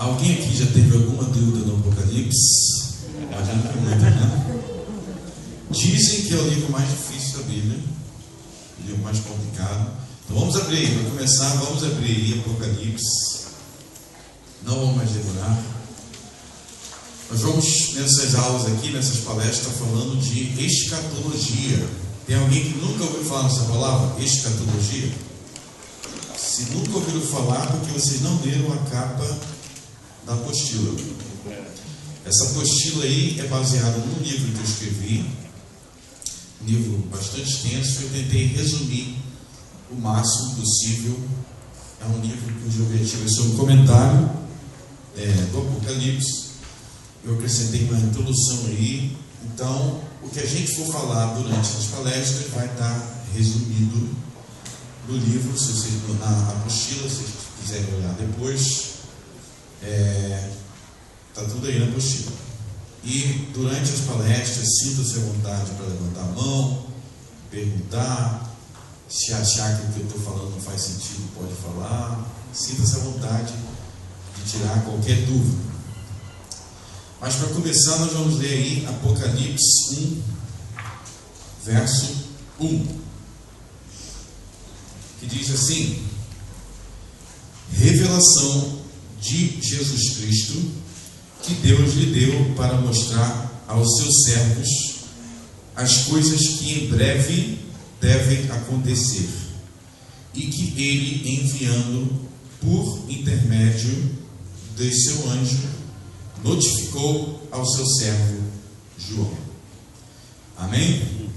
Alguém aqui já teve alguma dúvida no Apocalipse? Imagino que muita, né? Dizem que é o livro mais difícil da Bíblia, o livro mais complicado. Então vamos abrir, para começar, vamos abrir aí Apocalipse. Não vamos mais demorar. Nós vamos, nessas aulas aqui, nessas palestras, falando de escatologia. Tem alguém que nunca ouviu falar nessa palavra? Escatologia? Se nunca ouviram falar, porque vocês não leram a capa da apostila. Essa apostila aí é baseada num livro que eu escrevi, um livro bastante extenso. Eu tentei resumir o máximo possível. É um livro cujo objetivo é ser um comentário do Apocalipse. Eu acrescentei uma introdução aí. Então, o que a gente for falar durante as palestras vai estar resumido no livro, se vocês, na apostila, se vocês quiserem olhar depois. Está tudo aí na apostila. E durante as palestras, sinta-se à vontade para levantar a mão, perguntar. Se achar que o que eu estou falando não faz sentido, pode falar. Sinta-se à vontade de tirar qualquer dúvida. Mas para começar, nós vamos ler aí Apocalipse 1, verso 1, que diz assim: revelação de Jesus Cristo, que Deus lhe deu para mostrar aos seus servos as coisas que em breve devem acontecer, e que ele, enviando por intermédio de seu anjo, notificou ao seu servo João. Amém?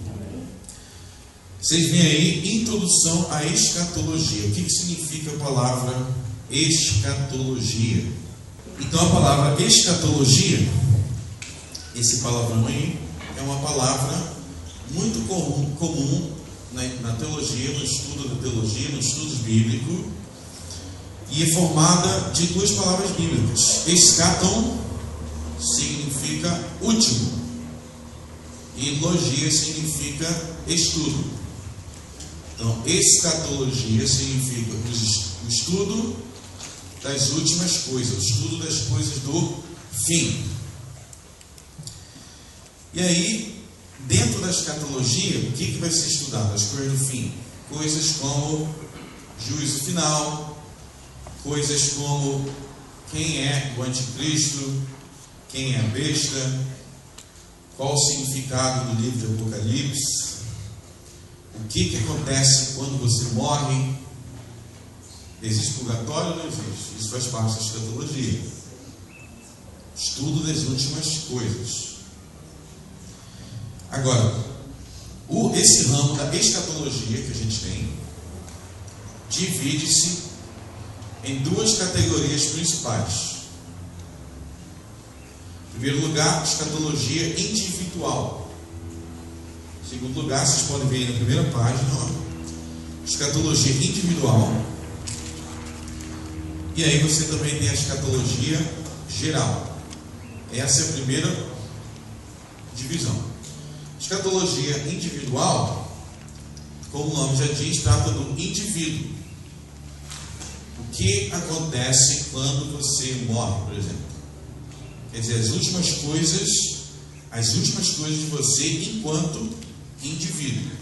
Vocês veem aí, introdução à escatologia. O que significa a palavra escatologia? Então, a palavra escatologia, esse palavrão aí, é uma palavra muito comum na teologia, no estudo da teologia, no estudo bíblico, e é formada de duas palavras bíblicas. Escaton significa último, e logia significa estudo. Então, escatologia significa o estudo das últimas coisas, o estudo das coisas do fim. E aí, dentro da escatologia, o que vai ser estudado? As coisas do fim. Coisas como juízo final, coisas como quem é o anticristo, quem é a besta, qual o significado do livro de Apocalipse, o que acontece quando você morre. Existe purgatório ou não existe? Isso faz parte da escatologia. Estudo das últimas coisas. Agora, esse ramo da escatologia que a gente tem divide-se em duas categorias principais. Em primeiro lugar, escatologia individual. Em segundo lugar, vocês podem ver aí na primeira página, escatologia individual. E aí você também tem a escatologia geral. Essa é a primeira divisão. Escatologia individual, como o nome já diz, trata do indivíduo. O que acontece quando você morre, por exemplo? Quer dizer, as últimas coisas de você enquanto indivíduo.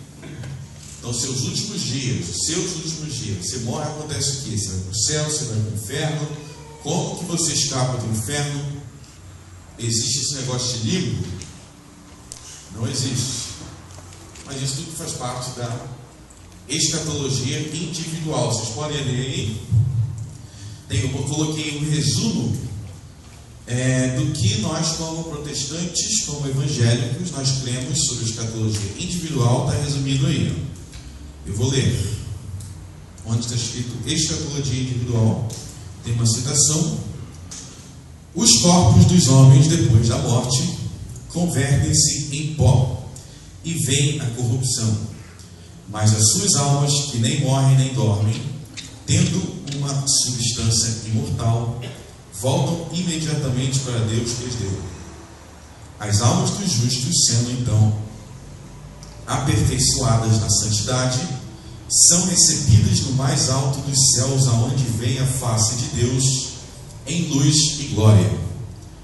Então, seus últimos dias, você morre, acontece o quê? Você vai para o céu, você vai para o inferno. Como que você escapa do inferno? Existe esse negócio de limbo? Não existe. Mas isso tudo faz parte da escatologia individual. Vocês podem ler aí. Eu coloquei um resumo do que nós, como protestantes, como evangélicos, nós cremos sobre a escatologia individual. Está resumido aí. Eu vou ler. Onde está escrito escatologia individual, tem uma citação: os corpos dos homens depois da morte convertem-se em pó e vêm a corrupção, mas as suas almas, que nem morrem nem dormem, tendo uma substância imortal, voltam imediatamente para Deus que lhes deu. As almas dos justos, sendo então aperfeiçoadas na santidade, são recebidas no mais alto dos céus, aonde vem a face de Deus, em luz e glória,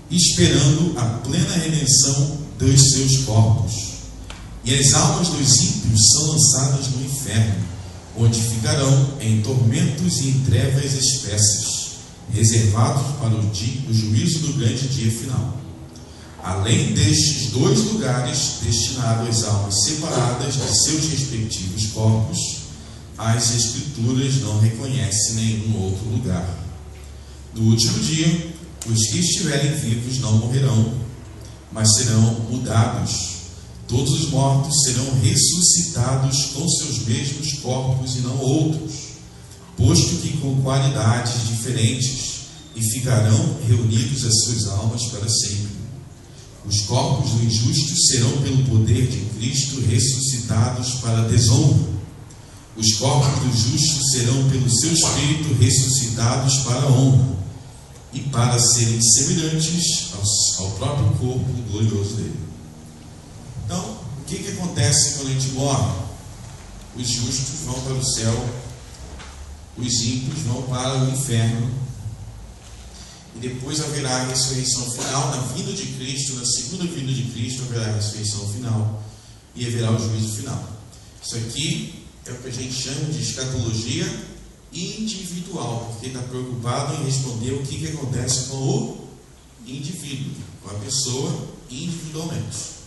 esperando a plena redenção dos seus corpos. E as almas dos ímpios são lançadas no inferno, onde ficarão em tormentos e em trevas espessas, reservados para o juízo do grande dia final. Além destes dois lugares destinados às almas separadas de seus respectivos corpos, as Escrituras não reconhecem nenhum outro lugar. No último dia, os que estiverem vivos não morrerão, mas serão mudados. Todos os mortos serão ressuscitados com seus mesmos corpos e não outros, posto que com qualidades diferentes, e ficarão reunidos as suas almas para sempre. Os corpos dos injustos serão pelo poder de Cristo ressuscitados para a desonra. Os corpos dos justos serão pelo seu Espírito ressuscitados para a honra, e para serem semelhantes ao próprio corpo glorioso dele. Então, o que acontece quando a gente morre? Os justos vão para o céu, os ímpios vão para o inferno, e depois haverá a ressurreição final, na vinda de Cristo, na segunda vinda de Cristo haverá a ressurreição final, e haverá o juízo final. Isso aqui é o que a gente chama de escatologia individual, porque está preocupado em responder o que acontece com o indivíduo, com a pessoa individualmente.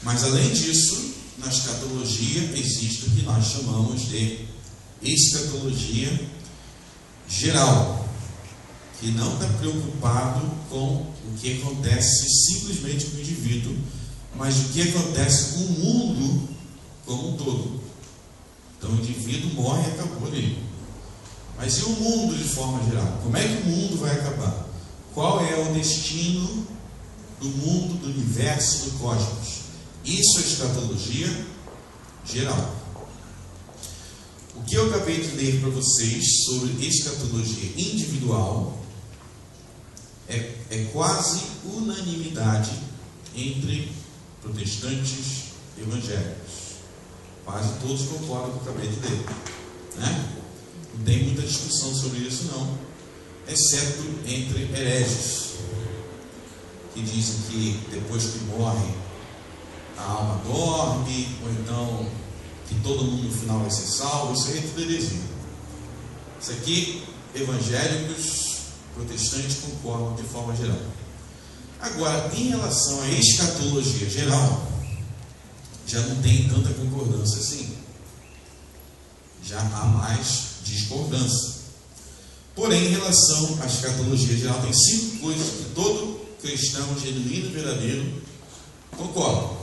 Mas além disso, na escatologia existe o que nós chamamos de escatologia geral, que não está preocupado com o que acontece simplesmente com o indivíduo, mas o que acontece com o mundo como um todo. Então o indivíduo morre e acabou ali. Mas e o mundo de forma geral? Como é que o mundo vai acabar? Qual é o destino do mundo, do universo, do cosmos? Isso é escatologia geral. O que eu acabei de ler para vocês sobre escatologia individual é quase unanimidade entre protestantes evangélicos. Quase todos concordam com o que eu acabei de ler, né? Não tem muita discussão sobre isso não, exceto entre hereges, que dizem que depois que morre a alma dorme, ou então que todo mundo no final vai ser salvo. Isso aí é tudo heresia. Isso aqui, evangélicos, protestantes concordam de forma geral. Agora, em relação à escatologia geral, já não tem tanta concordância assim. Já há mais discordância. Porém, em relação à escatologia geral, tem 5 coisas que todo cristão genuíno e verdadeiro concorda.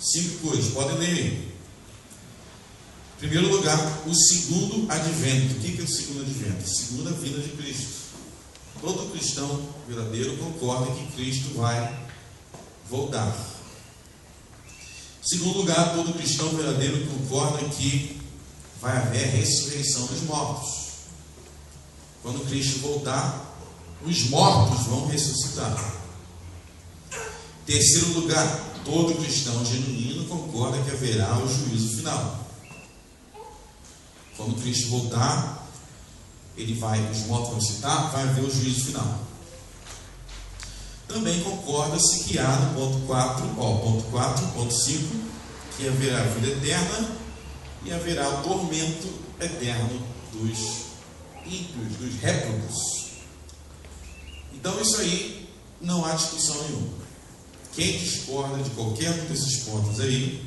5 coisas, podem ler aí. Em primeiro lugar, o segundo advento. O que é o segundo advento? A segunda vinda de Cristo. Todo cristão verdadeiro concorda que Cristo vai voltar. Em segundo lugar, todo cristão verdadeiro concorda que vai haver ressurreição dos mortos. Quando Cristo voltar, os mortos vão ressuscitar. Em terceiro lugar, todo cristão genuíno concorda que haverá o juízo final. Quando Cristo voltar, os mortos vão ressuscitar, vai haver o juízo final. Também concorda-se que há no ponto 5, que haverá a vida eterna e haverá o tormento eterno dos ímpios, dos réprobos. Então isso aí não há discussão nenhuma. Quem discorda de qualquer um desses pontos aí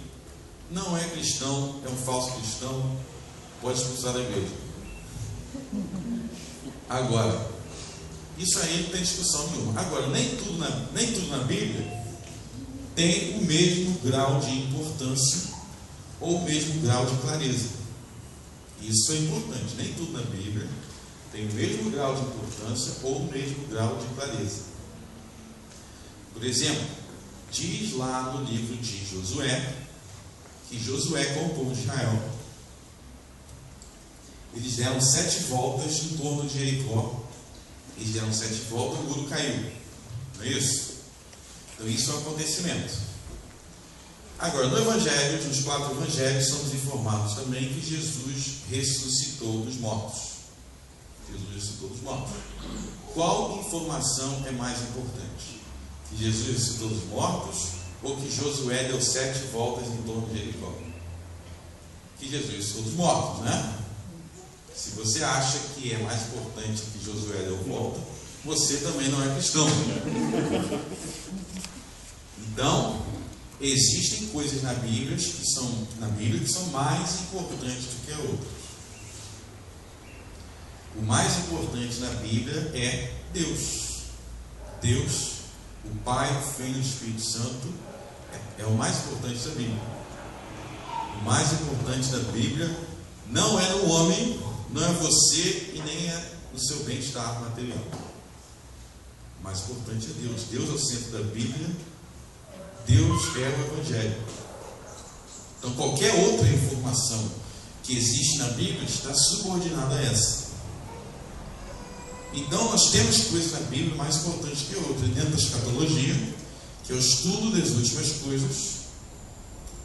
não é cristão, é um falso cristão, pode expulsar da igreja. Agora, isso aí não tem discussão nenhuma. Agora, nem tudo na Bíblia tem o mesmo grau de importância ou o mesmo grau de clareza. Isso é importante. Nem tudo na Bíblia tem o mesmo grau de importância ou o mesmo grau de clareza. Por exemplo, diz lá no livro de Josué, que Josué com o povo de Israel, eles deram 7 voltas em torno de Jericó. Eles deram 7 voltas e o muro caiu. Não é isso? Então isso é um acontecimento. Agora, no Evangelho, nos 4 Evangelhos, somos informados também que Jesus ressuscitou dos mortos. Jesus ressuscitou dos mortos. Qual informação é mais importante? Que Jesus ressuscitou dos mortos ou que Josué deu 7 voltas em torno de Jericó? Que Jesus ressuscitou dos mortos, né? Se você acha que é mais importante que Josué deu volta, você também não é cristão. Então, existem coisas na Bíblia que são mais importantes do que a outras. O mais importante na Bíblia é Deus. Deus, o Pai, o Filho e o Espírito Santo é o mais importante da Bíblia. O mais importante da Bíblia não é no homem, não é você e nem é no seu bem-estar material. O mais importante é Deus. Deus é o centro da Bíblia. Deus é o Evangelho. Então qualquer outra informação que existe na Bíblia está subordinada a essa. Então nós temos coisas na Bíblia mais importantes que outras. Dentro da escatologia, que é o estudo das últimas coisas,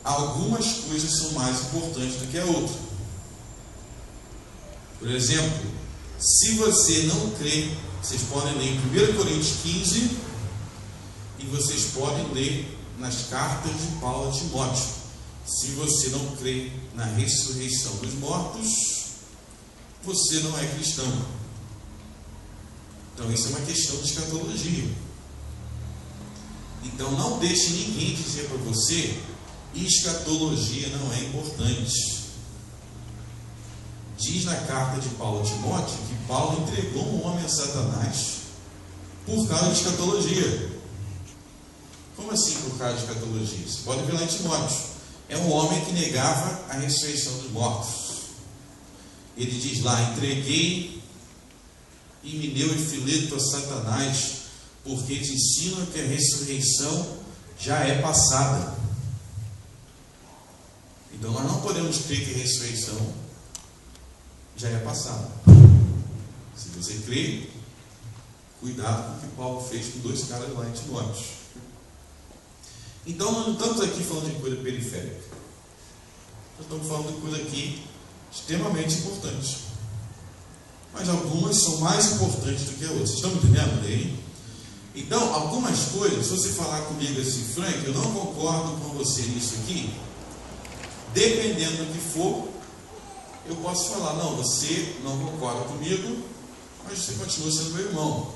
algumas coisas são mais importantes do que a outra. Por exemplo, se você não crê, vocês podem ler em 1 Coríntios 15 e vocês podem ler nas cartas de Paulo a Timóteo. Se você não crê na ressurreição dos mortos, você não é cristão. Então isso é uma questão de escatologia. Então não deixe ninguém dizer para você escatologia não é importante. Diz na carta de Paulo a Timóteo que Paulo entregou um homem a Satanás por causa de escatologia. Como assim por causa de escatologia? Você pode ver lá em Timóteo. É um homem que negava a ressurreição dos mortos. Ele diz lá: entreguei Himeneu e Fileto a Satanás, porque te ensinam que a ressurreição já é passada. Então nós não podemos crer que a ressurreição já é passada. Se você crê, cuidado com o que Paulo fez com 2 caras lá em Timóteo. Então nós não estamos aqui falando de coisa periférica. Nós estamos falando de coisa aqui extremamente importante. Mas algumas são mais importantes do que as outras. Vocês estão me entendendo aí? Então, algumas coisas, se você falar comigo assim, Frank, eu não concordo com você nisso aqui, dependendo do que for, eu posso falar: não, você não concorda comigo, mas você continua sendo meu irmão.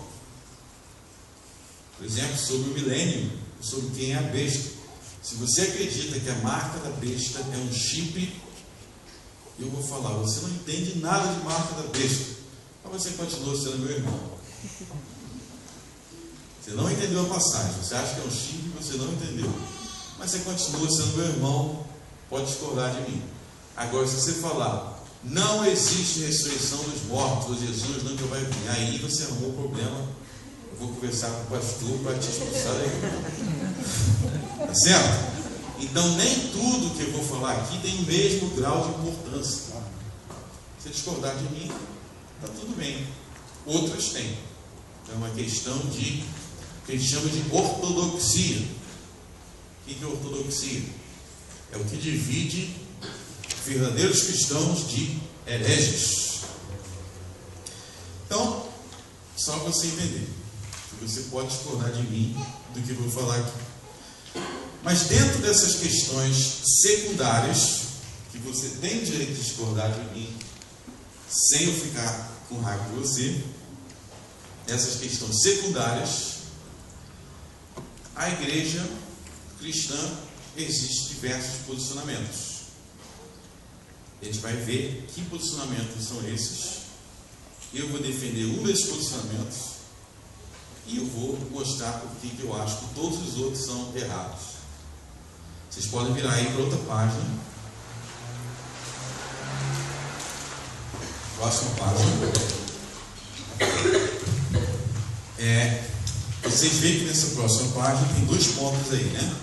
Por exemplo, sobre o milênio, sobre quem é a besta. Se você acredita que a marca da besta é um chip, eu vou falar: você não entende nada de marca da besta, mas você continua sendo meu irmão. Você não entendeu a passagem, você acha que é um chip e você não entendeu, mas você continua sendo meu irmão, pode discordar de mim. Agora, se você falar: não existe ressurreição dos mortos, ou Jesus nunca vai vir, aí você arrumou o problema. Eu vou conversar com o pastor para te expulsar daí. Tá certo? Então nem tudo que eu vou falar aqui tem o mesmo grau de importância. Se discordar de mim, está tudo bem. Outras têm. Então é uma questão de que a gente chama de ortodoxia. O que é ortodoxia? É o que divide verdadeiros cristãos de hereges. Então, só para você entender, que você pode discordar de mim do que eu vou falar aqui. Mas dentro dessas questões secundárias, que você tem o direito de discordar de mim, sem eu ficar com raiva de você, essas questões secundárias, a igreja cristã existe diversos posicionamentos. A gente vai ver que posicionamentos são esses. Eu vou defender um desses posicionamentos e eu vou mostrar por que eu acho que todos os outros são errados. Vocês podem virar aí para outra página. Próxima página. Vocês veem que nessa próxima página tem 2 pontos aí, né?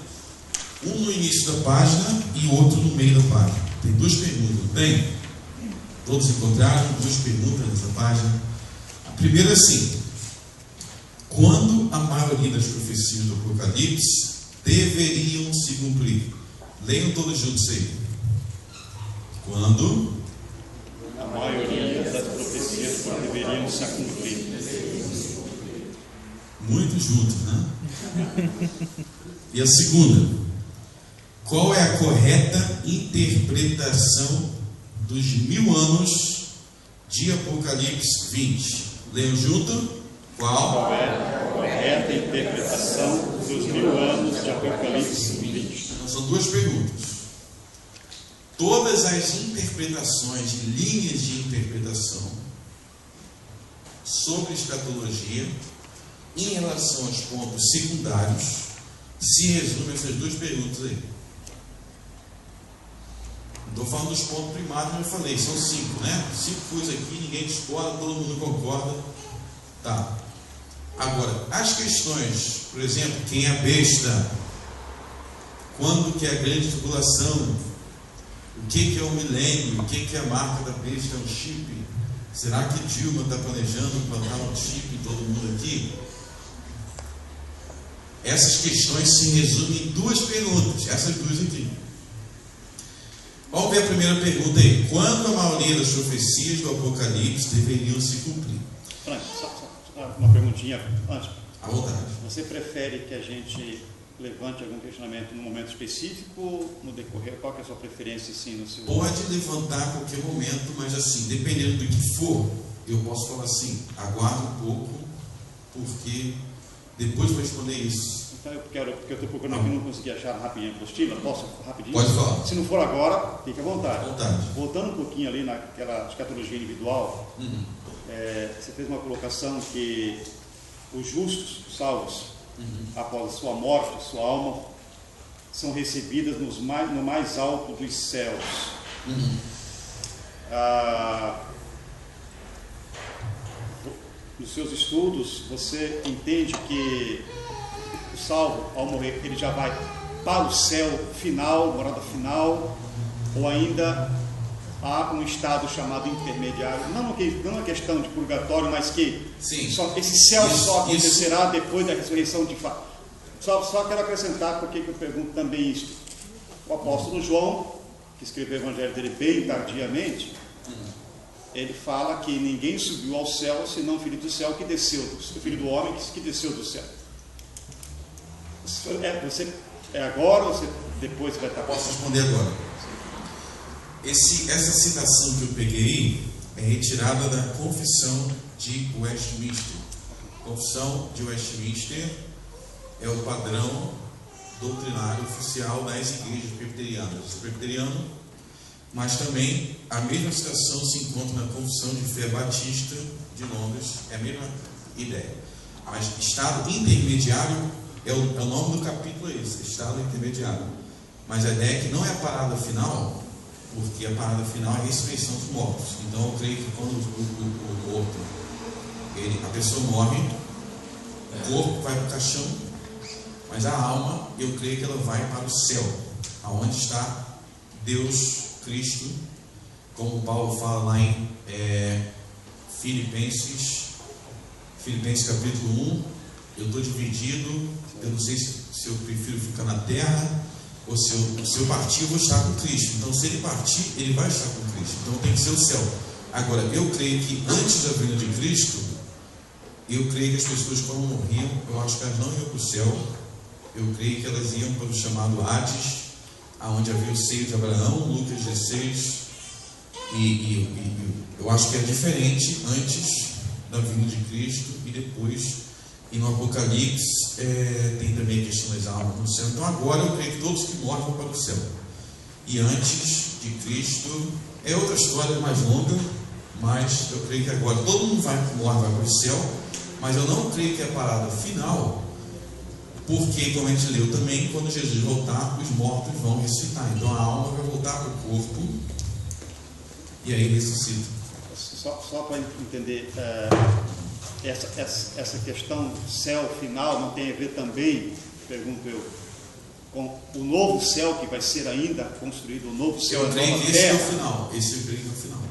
Um no início da página e outro no meio da página. Tem 2 perguntas, não tem? Todos encontraram 2 perguntas nessa página. A primeira é assim: quando a maioria das profecias do Apocalipse deveriam se cumprir? Leiam todos juntos aí. Quando a maioria das profecias deveriam se cumprir. Muito junto, né? E a segunda, qual é a correta interpretação dos 1000 anos de Apocalipse 20? Leiam junto. Qual é a correta interpretação dos 1000 anos de Apocalipse 20? Então, são duas perguntas. Todas as interpretações, linhas de interpretação sobre escatologia em relação aos pontos secundários se resumem essas duas perguntas aí. Não estou falando dos pontos primários, mas eu falei, são 5, né? 5 coisas aqui, ninguém discorda, todo mundo concorda. Tá. Agora, as questões, por exemplo, quem é a besta? Quando que é a grande tribulação? O que é o milênio? O que é a marca da besta? É um chip? Será que Dilma está planejando plantar um chip em todo mundo aqui? Essas questões se resumem em duas perguntas, essas duas aqui. Vamos ver a primeira pergunta aí. Quando a maioria das profecias do Apocalipse deveriam se cumprir? Frank, só uma perguntinha antes. À vontade. Você prefere que a gente levante algum questionamento num momento específico, no decorrer? Qual que é a sua preferência, sim, no seu... Pode levantar a qualquer momento, mas assim, dependendo do que for, eu posso falar assim, aguarda um pouco, porque depois vou responder isso. Então eu quero, porque eu estou procurando aqui, não consegui achar rapidinho a apostila. Posso rapidinho? Pode falar. Se não for agora, fique à vontade. À vontade. Voltando um pouquinho ali naquela escatologia individual, você fez uma colocação que os justos, os salvos, após a sua morte, sua alma, são recebidas no mais alto dos céus. Nos seus estudos, você entende que o salvo, ao morrer, ele já vai para o céu final, morada final, ou ainda há um estado chamado intermediário? Não uma questão de purgatório, mas que esse céu só acontecerá depois da ressurreição de fato. Só quero acrescentar, porque eu pergunto também isso. O apóstolo João, que escreveu o evangelho dele bem tardiamente, ele fala que ninguém subiu ao céu senão o filho do céu que desceu, o filho do homem que desceu do céu. Você é agora ou você depois vai estar... Posso responder agora. Essa citação que eu peguei é retirada da Confissão de Westminster. A Confissão de Westminster é o padrão doutrinário oficial das igrejas presbiterianas. Eu sou presbiteriano, mas também a mesma citação se encontra na Confissão de Fé Batista de Londres, é a mesma ideia. Mas estado intermediário é o nome do capítulo, esse, estado intermediário. Mas a ideia é que não é a parada final, porque a parada final é a ressurreição dos mortos. Então eu creio que quando o morto, a pessoa morre, o corpo vai para o caixão, mas a alma, eu creio que ela vai para o céu, aonde está Deus, Cristo, como Paulo fala lá em Filipenses capítulo 1, eu estou dividido, eu não sei se eu prefiro ficar na terra, ou se eu partir, eu vou estar com Cristo. Então, se ele partir, ele vai estar com Cristo. Então, tem que ser o céu. Agora, eu creio que antes da vinda de Cristo, eu creio que as pessoas, quando morriam, eu acho que elas não iam para o céu. Eu creio que elas iam para o chamado Hades, aonde havia o seio de Abraão, Lucas 16. E eu acho que é diferente antes da vinda de Cristo e depois. E no Apocalipse tem também a questão das almas no céu. Então agora eu creio que todos que morrem vão para o céu. E antes de Cristo é outra história mais longa, mas eu creio que agora todo mundo morre vai para o céu, mas eu não creio que é a parada final, porque, como a gente leu também, quando Jesus voltar, os mortos vão ressuscitar. Então a alma vai voltar para o corpo e aí ressuscita. Só para entender, essa questão do céu final não tem a ver também, pergunto eu, com o novo céu que vai ser ainda construído, o novo céu, eu creio que esse é o final. Esse eu creio que é o final.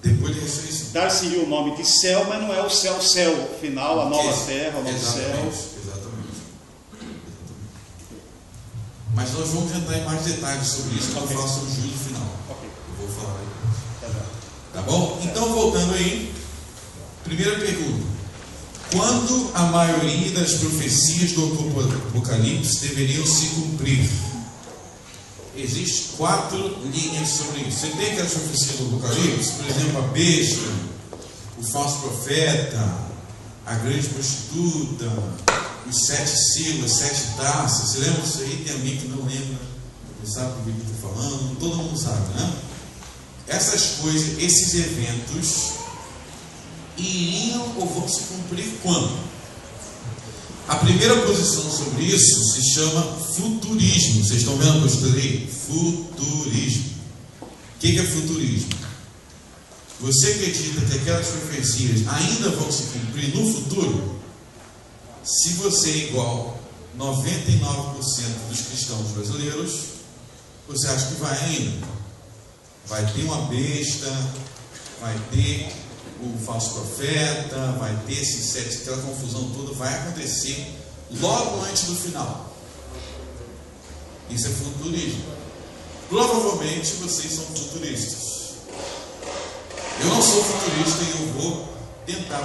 Depois de ressurreição. Dar-se-lhe o nome de céu, mas não é o céu final, a nova terra, o novo céu. Exatamente. Mas nós vamos entrar em mais detalhes sobre isso quando eu falar sobre o juízo final. Eu vou falar aí. Tá bom? Então, voltando aí, Primeira pergunta: quando a maioria das profecias do Apocalipse deveriam se cumprir? Existem 4 linhas sobre isso. Você tem aquelas profecias do Apocalipse, por exemplo, a besta, o falso profeta, a grande prostituta, os 7 selos, as 7 taças. Você lembra disso aí? Tem alguém que não lembra, não sabe o que eu estou falando? Todo mundo sabe, né? Essas coisas, esses eventos iriam ou vão se cumprir quando? A primeira posição sobre isso se chama futurismo. Vocês estão vendo o que eu estudei? Futurismo. O que é futurismo? Você acredita que aquelas profecias ainda vão se cumprir no futuro? Se você é igual 99% dos cristãos brasileiros, você acha que vai ainda? Vai ter uma besta, vai ter o falso profeta, vai ter esses 7, aquela confusão toda, vai acontecer logo antes do final. Isso é futurismo. Provavelmente vocês são futuristas. Eu não sou futurista e eu vou tentar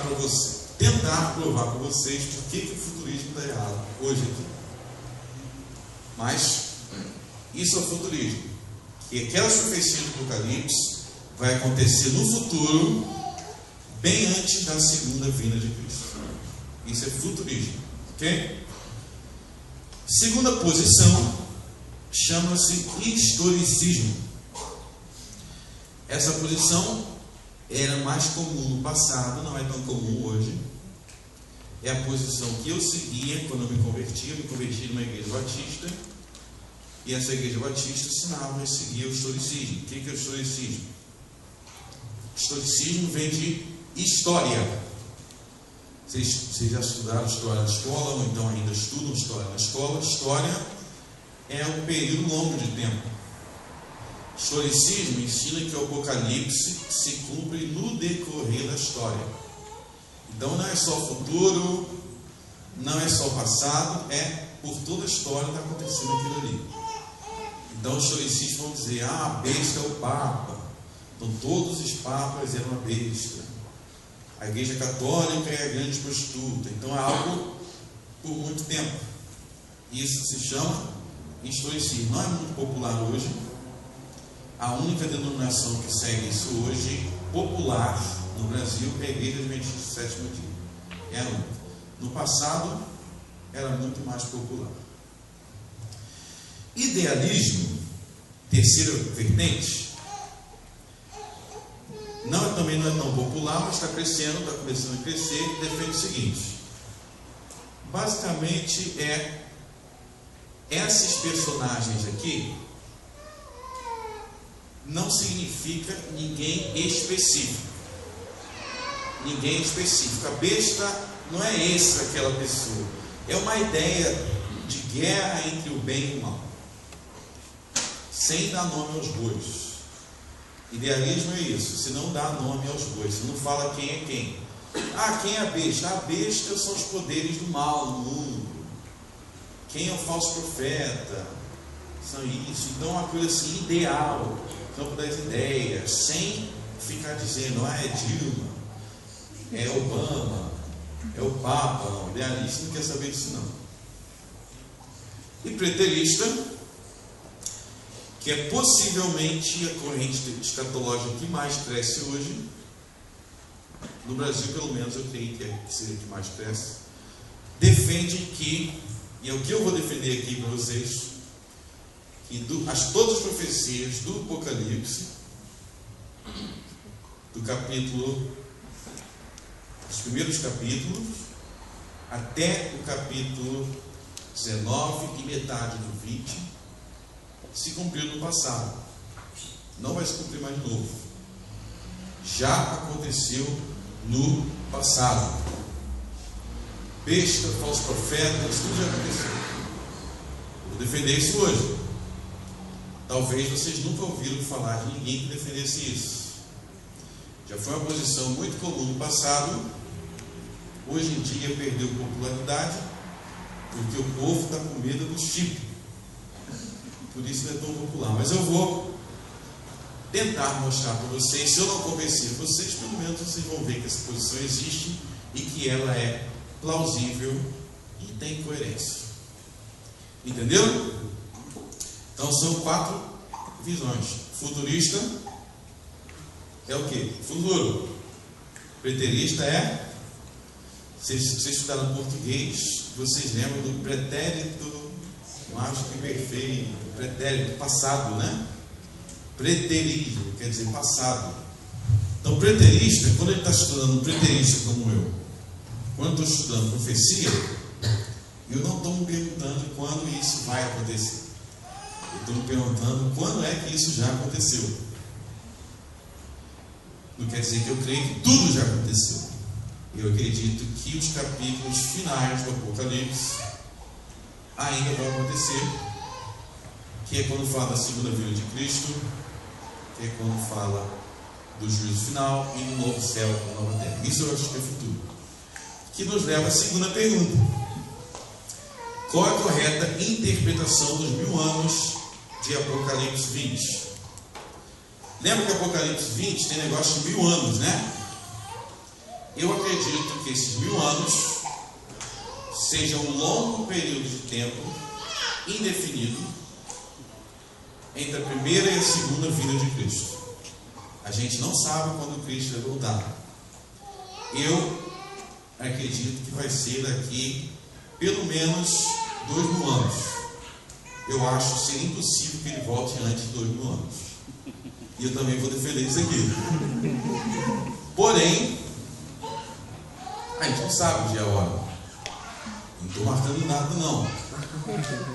provar para vocês por que o futurismo está errado hoje aqui. Mas isso é futurismo. Que aquelas profecias do Apocalipse vai acontecer no futuro, bem antes da segunda vinda de Cristo. Isso é futurismo, ok? Segunda posição chama-se historicismo. Essa posição era mais comum no passado, não é tão comum hoje. É a posição que eu seguia quando eu me converti numa igreja batista, e essa igreja batista ensinava e seguia o historicismo. O que é o historicismo? Historicismo vem de história. Vocês já estudaram história na escola, ou então ainda estudam história na escola? História é um período longo de tempo. Historicismo ensina que o Apocalipse se cumpre no decorrer da história. Então não é só o futuro, não é só o passado, é por toda a história está acontecendo aquilo ali. Então os historicistas vão dizer: a besta é o Papa. Então todos os papas eram uma besta. A igreja católica é a grande prostituta. Então é algo por muito tempo. Isso se chama historicismo. Não é muito popular hoje. A única denominação que segue isso hoje, popular no Brasil, é a Igreja Adventista do Sétimo Dia. É a única. No passado era muito mais popular. Idealismo, terceira vertente, também não é tão popular, mas está crescendo, está começando a crescer, e defende o seguinte: basicamente esses personagens aqui não significa ninguém específico. Ninguém específico. A besta não é aquela pessoa. É uma ideia de guerra entre o bem e o mal, sem dar nome aos bois. Idealismo é isso. Você não dá nome aos bois. Você não fala quem é quem. Quem é a besta? A besta são os poderes do mal no mundo. Quem é o falso profeta? São isso. Então é uma coisa assim, ideal, campo das ideias, sem ficar dizendo: é Dilma, é Obama, é o Papa. Não, idealista não quer saber disso não. E preterista, que é possivelmente a corrente escatológica que mais cresce hoje, no Brasil pelo menos eu creio que seria que mais cresce, defende que, e é o que eu vou defender aqui para vocês, que todas as profecias do Apocalipse, do capítulo, dos primeiros capítulos, até o capítulo 19 e metade do 20, se cumpriu no passado. Não vai se cumprir mais de novo. Já aconteceu no passado. Besta, falso profeta, isso tudo já aconteceu. Vou defender isso hoje. Talvez vocês nunca ouviram falar de ninguém que defendesse isso. Já foi uma posição muito comum no passado. Hoje em dia perdeu popularidade, porque o povo está com medo do chip. Por isso não é tão popular. Mas eu vou tentar mostrar para vocês. Se eu não convencer vocês, pelo menos vocês vão ver que essa posição existe e que ela é plausível e tem coerência. Entendeu? Então são 4 visões. Futurista é o que? Futuro. Preterista é... Vocês estudaram português, vocês lembram do pretérito, eu acho que perfeito, pretérito passado, né? Preterismo, quer dizer passado. Então, preterista, quando ele está estudando preterista como eu, quando estou estudando profecia, eu não estou me perguntando quando isso vai acontecer. Eu estou me perguntando quando é que isso já aconteceu. Não quer dizer que eu creio que tudo já aconteceu. Eu acredito que os capítulos finais do Apocalipse ainda vão acontecer, que é quando fala da segunda vinda de Cristo, que é quando fala do juízo final e do novo céu e da nova terra. Isso eu acho que é futuro. Que nos leva à segunda pergunta: qual é a correta interpretação dos 1000 anos de Apocalipse 20? Lembra que Apocalipse 20 tem negócio de 1000 anos, né? Eu acredito que esses 1000 anos seja um longo período de tempo indefinido entre a primeira e a segunda vinda de Cristo. A gente não sabe quando Cristo vai voltar. Eu acredito que vai ser daqui pelo menos 2000 anos. Eu acho que seria impossível que ele volte antes de 2000 anos. E eu também vou defender isso aqui. Porém, a gente não sabe o dia e a hora. Não estou marcando nada, não.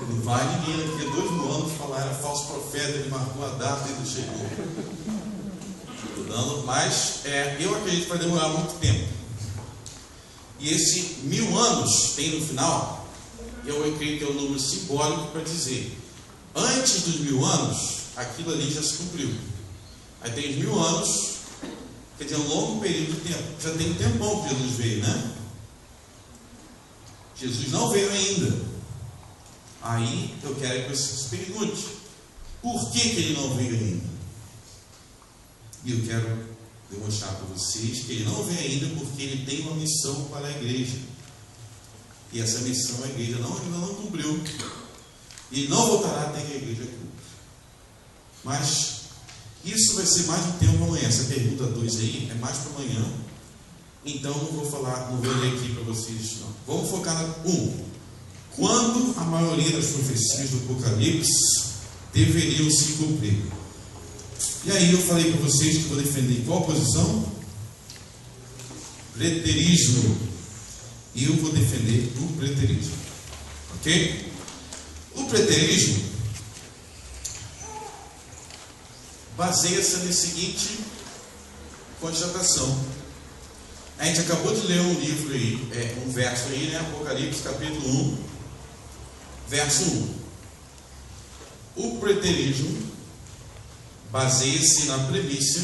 Não vai ninguém daqui a 2000 anos falar era falso profeta, ele marcou a data e não chegou. Estou dando, mas eu acredito que vai demorar muito tempo. E esse 1000 anos tem no final, eu acredito que é um número simbólico para dizer, antes dos 1000 anos, aquilo ali já se cumpriu. Aí tem os 1000 anos, quer dizer, um longo período de tempo. Já tem um tempão que Jesus veio, né? Jesus não veio ainda. Aí eu quero que você se pergunte, por que ele não veio ainda? E eu quero demonstrar para vocês que ele não veio ainda porque ele tem uma missão para a igreja. E essa missão a igreja ainda não cumpriu. E não voltará até que a igreja cumpra. Mas isso vai ser mais um tempo amanhã. Essa pergunta 2 aí é mais para amanhã. Então não vou falar, não vou ler aqui para vocês não. Vamos focar na 1. Quando a maioria das profecias do Apocalipse deveriam se cumprir? E aí eu falei para vocês que vou defender qual posição? Preterismo. E eu vou defender o preterismo. Ok? O preterismo baseia-se na seguinte constatação. A gente acabou de ler um livro aí, um verso aí, né? Apocalipse capítulo 1, verso 1. O preterismo baseia-se na premissa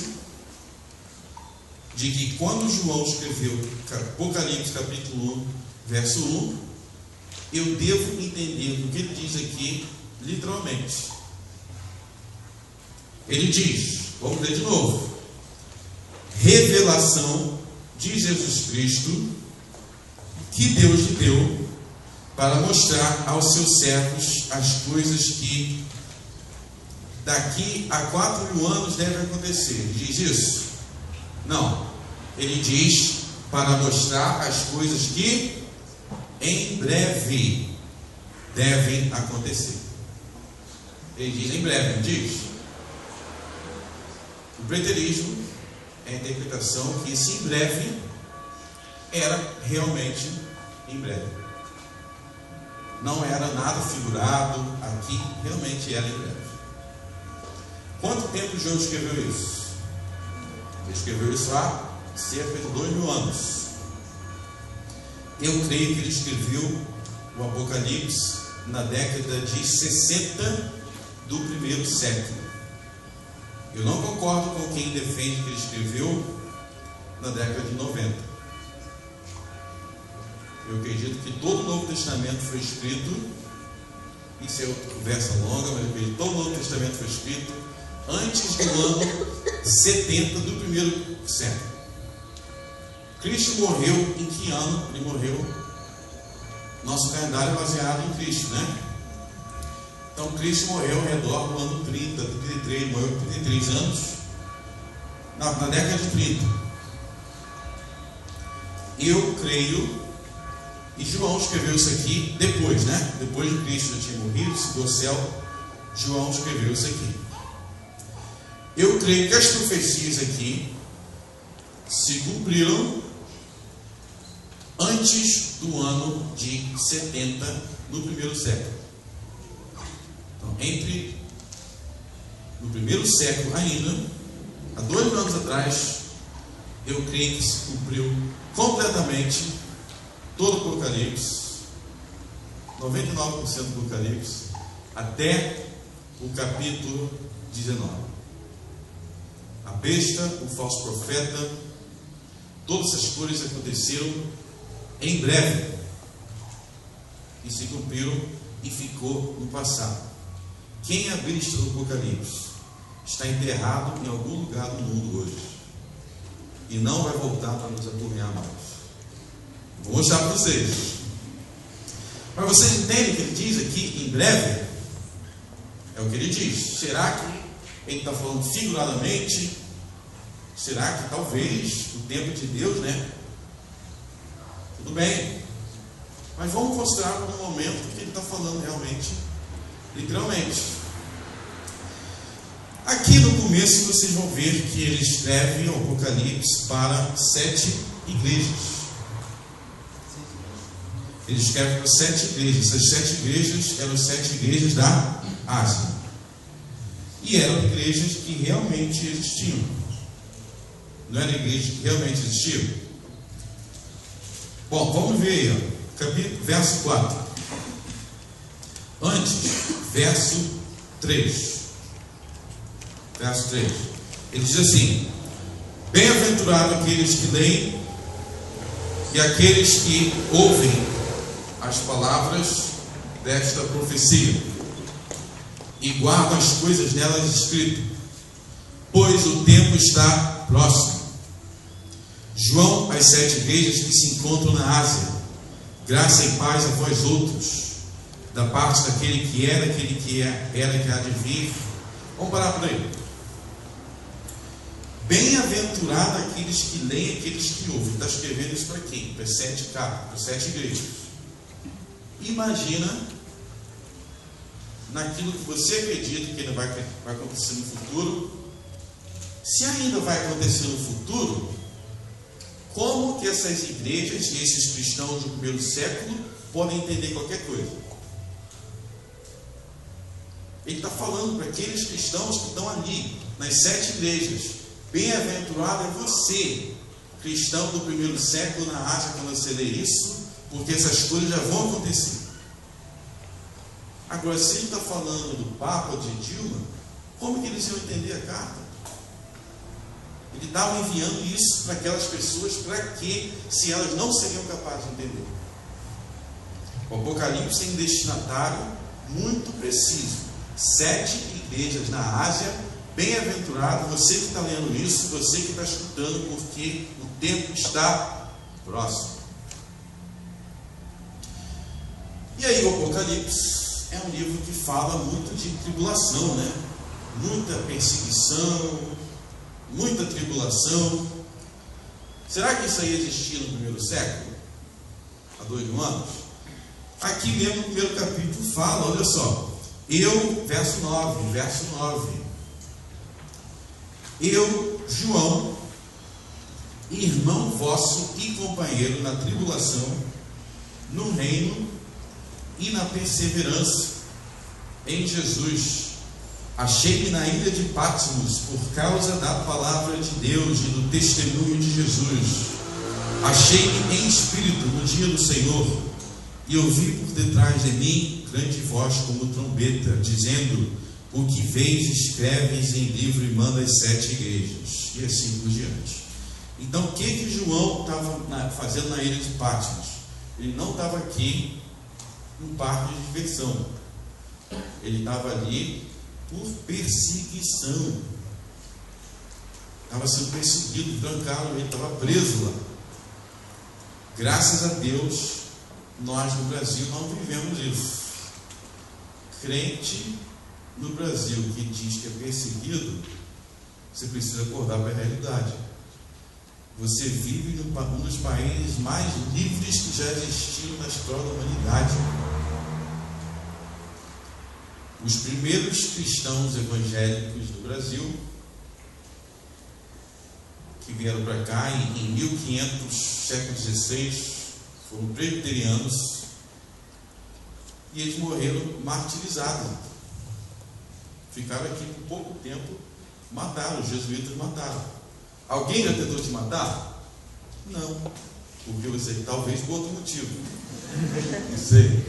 de que quando João escreveu Apocalipse capítulo 1, verso 1, eu devo entender o que ele diz aqui literalmente. Ele diz, vamos ler de novo: revelação de Jesus Cristo que Deus lhe deu para mostrar aos seus servos as coisas que daqui a 4.000 anos devem acontecer. Ele diz isso? Não. Ele diz para mostrar as coisas que em breve devem acontecer. Ele diz em breve, não diz? O preterismo é a interpretação que esse em breve era realmente em breve. Não era nada figurado, aqui realmente era em breve. Quanto tempo João escreveu isso? Ele escreveu isso há cerca de 2.000 anos. Eu creio que ele escreveu o Apocalipse na década de 60 do primeiro século. Eu não concordo com quem defende que ele escreveu na década de 90. Eu acredito que todo o Novo Testamento foi escrito, isso é outra conversa longa, mas eu acredito que todo o Novo Testamento foi escrito antes do ano 70 do primeiro século. Cristo morreu em que ano? Ele morreu. Nosso calendário é baseado em Cristo, né? Então Cristo morreu ao redor do ano 30, 33, morreu com 33 anos, na década de 30. Eu creio, e João escreveu isso aqui depois, né? Depois de Cristo já tinha morrido, subiu ao céu, João escreveu isso aqui. Eu creio que as profecias aqui se cumpriram antes do ano de 70 no primeiro século. Então, no primeiro século ainda, há 2 anos atrás, eu creio que se cumpriu completamente todo o Apocalipse, 99% do Apocalipse, até o capítulo 19. A besta, o falso profeta, todas essas coisas aconteceram em breve e se cumpriram e ficou no passado. Quem é a besta do Apocalipse está enterrado em algum lugar do mundo hoje e não vai voltar para nos apurrear mais. Vou mostrar para vocês. Mas vocês entendem o que ele diz aqui em breve? É o que ele diz. Será que ele está falando figuradamente? Será que talvez o tempo de Deus, né? Tudo bem. Mas vamos mostrar no momento que ele está falando realmente, literalmente. Aqui no começo vocês vão ver que ele escreve o Apocalipse para 7 igrejas. Ele escreve para 7 igrejas. Essas 7 igrejas eram 7 igrejas da Ásia. E eram igrejas que realmente existiam. Não eram igrejas que realmente existiam? Bom, vamos ver aí, capítulo, verso 4. Antes, verso 3. Verso 3. Ele diz assim: bem-aventurado aqueles que leem e aqueles que ouvem as palavras desta profecia e guardam as coisas nelas escritas, pois o tempo está próximo. João, às 7 igrejas que se encontram na Ásia, graça e paz a vós outros, da parte daquele que era, aquele que era, que há de vir. Vamos parar por aí. Bem-aventurado aqueles que leem, aqueles que ouvem. Está escrevendo isso para quem? Para 7 igrejas. Imagina naquilo que você acredita que ainda vai acontecer no futuro. Se ainda vai acontecer no futuro, como que essas igrejas e esses cristãos do primeiro século podem entender qualquer coisa? Ele está falando para aqueles cristãos que estão ali, nas 7 igrejas. Bem-aventurado é você, cristão do primeiro século na Ásia, quando você lê isso, porque essas coisas já vão acontecer. Agora, se ele está falando do Papa, de Dilma, como que eles iam entender a carta? Ele estava enviando isso para aquelas pessoas, para que, se elas não seriam capazes de entender. O Apocalipse tem um destinatário muito preciso. 7 igrejas na Ásia. Bem-aventurado você que está lendo isso, você que está escutando, porque o tempo está próximo. E aí o Apocalipse é um livro que fala muito de tribulação, né? Muita perseguição, muita tribulação. Será que isso aí existia no primeiro século? Há 2.000 anos? Aqui mesmo no primeiro capítulo fala, olha só. Verso 9. Eu, João, irmão vosso e companheiro na tribulação, no reino e na perseverança em Jesus, achei-me na ilha de Patmos por causa da palavra de Deus e do testemunho de Jesus. Achei-me em espírito no dia do Senhor e ouvi por detrás de mim grande voz como trombeta, dizendo: o que vês, escreves em livro e manda às 7 igrejas, e assim por diante. Então, o que João estava fazendo na ilha de Patmos? Ele não estava aqui num parque de diversão. Ele estava ali por perseguição. Estava sendo perseguido, trancaram, ele estava preso lá. Graças a Deus, nós no Brasil não vivemos isso. Crente no Brasil que diz que é perseguido, você precisa acordar para a realidade. Você vive num dos países mais livres que já existiram na história da humanidade. Os primeiros cristãos evangélicos do Brasil, que vieram para cá em 1500, século XVI, foram presbiterianos, e eles morreram martirizados. Ficaram aqui por pouco tempo, mataram, os jesuítas mataram. Alguém já tentou te matar? Não, porque você talvez por outro motivo. Não sei.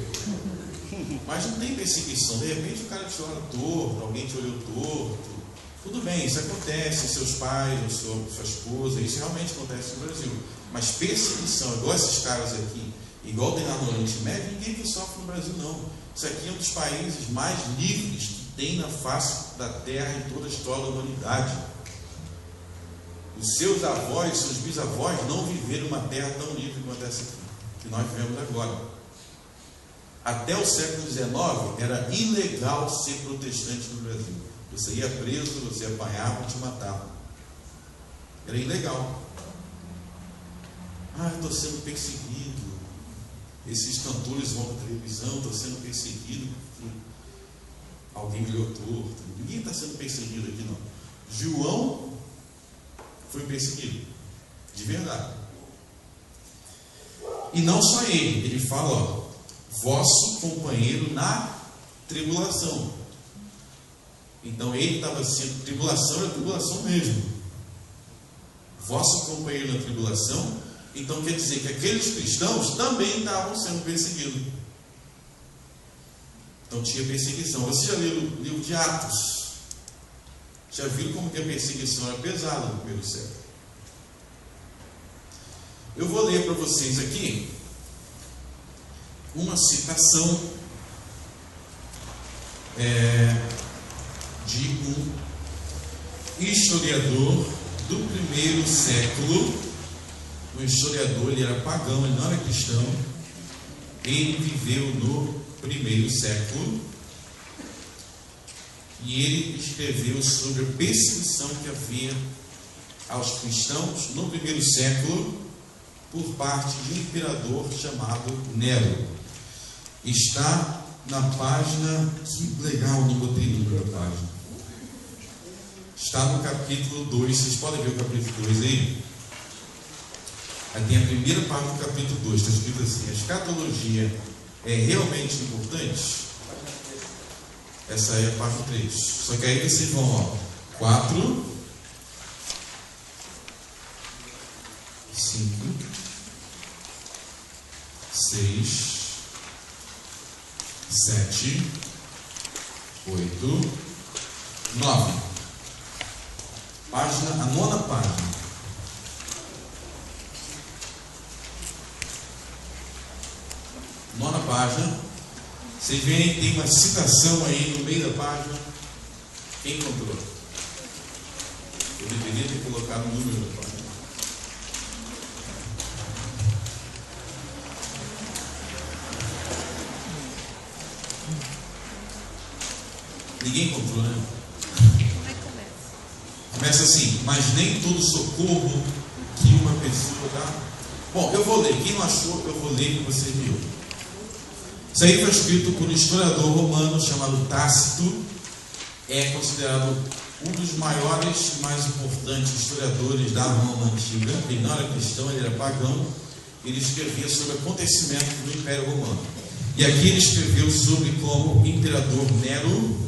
Mas não tem perseguição. De repente o cara te olha torto, alguém te olhou torto. Tudo bem, isso acontece, seus pais, sua esposa, isso realmente acontece no Brasil. Mas perseguição, igual esses caras aqui, igual tem lá no Oriente Médio, ninguém que sofre no Brasil não. Isso aqui é um dos países mais livres que tem na face da terra em toda a história da humanidade. Os seus avós, seus bisavós não viveram uma terra tão livre quanto essa aqui, que nós vivemos agora. Até o século XIX era ilegal ser protestante no Brasil. Você ia preso, você apanhava e te matava. Era ilegal. Eu estou sendo perseguido. Esses cantores vão para a televisão, estou sendo perseguido. Alguém me olhou torto. Ninguém está sendo perseguido aqui não. João foi perseguido. De verdade. E não só ele fala, vosso companheiro na tribulação. Então ele estava sendo, tribulação era tribulação mesmo. Vosso companheiro na tribulação, então quer dizer que aqueles cristãos também estavam sendo perseguidos. Então tinha perseguição. Você já leu o livro de Atos? Já viram como que a perseguição era pesada no primeiro século? Eu vou ler para vocês aqui uma citação de um historiador do primeiro século. O historiador, ele era pagão, ele não era cristão. Ele viveu no primeiro século e ele escreveu sobre a perseguição que havia aos cristãos no primeiro século por parte de um imperador chamado Nero. Está na página, que legal, não botei número da página. Está no capítulo 2, vocês podem ver o capítulo 2 aí? Aí tem a primeira parte do capítulo 2, está escrito assim: a escatologia é realmente importante? Essa é a parte 3. Só que aí vocês vão, 4, 5, 6, 7, 8, 9. Página, a 9ª página. Nona página. Vocês veem que tem uma citação aí no meio da página. Quem encontrou? Eu deveria ter colocado o número da página. Ninguém encontrou, né? Começa assim: mas nem todo socorro que uma pessoa dá. Bom, eu vou ler. Quem não achou, eu vou ler que você viu. Isso aí foi escrito por um historiador romano chamado Tácito. É considerado um dos maiores e mais importantes historiadores da Roma antiga. Ele não era cristão, ele era pagão. Ele escrevia sobre acontecimentos do Império Romano. E aqui ele escreveu sobre como o imperador Nero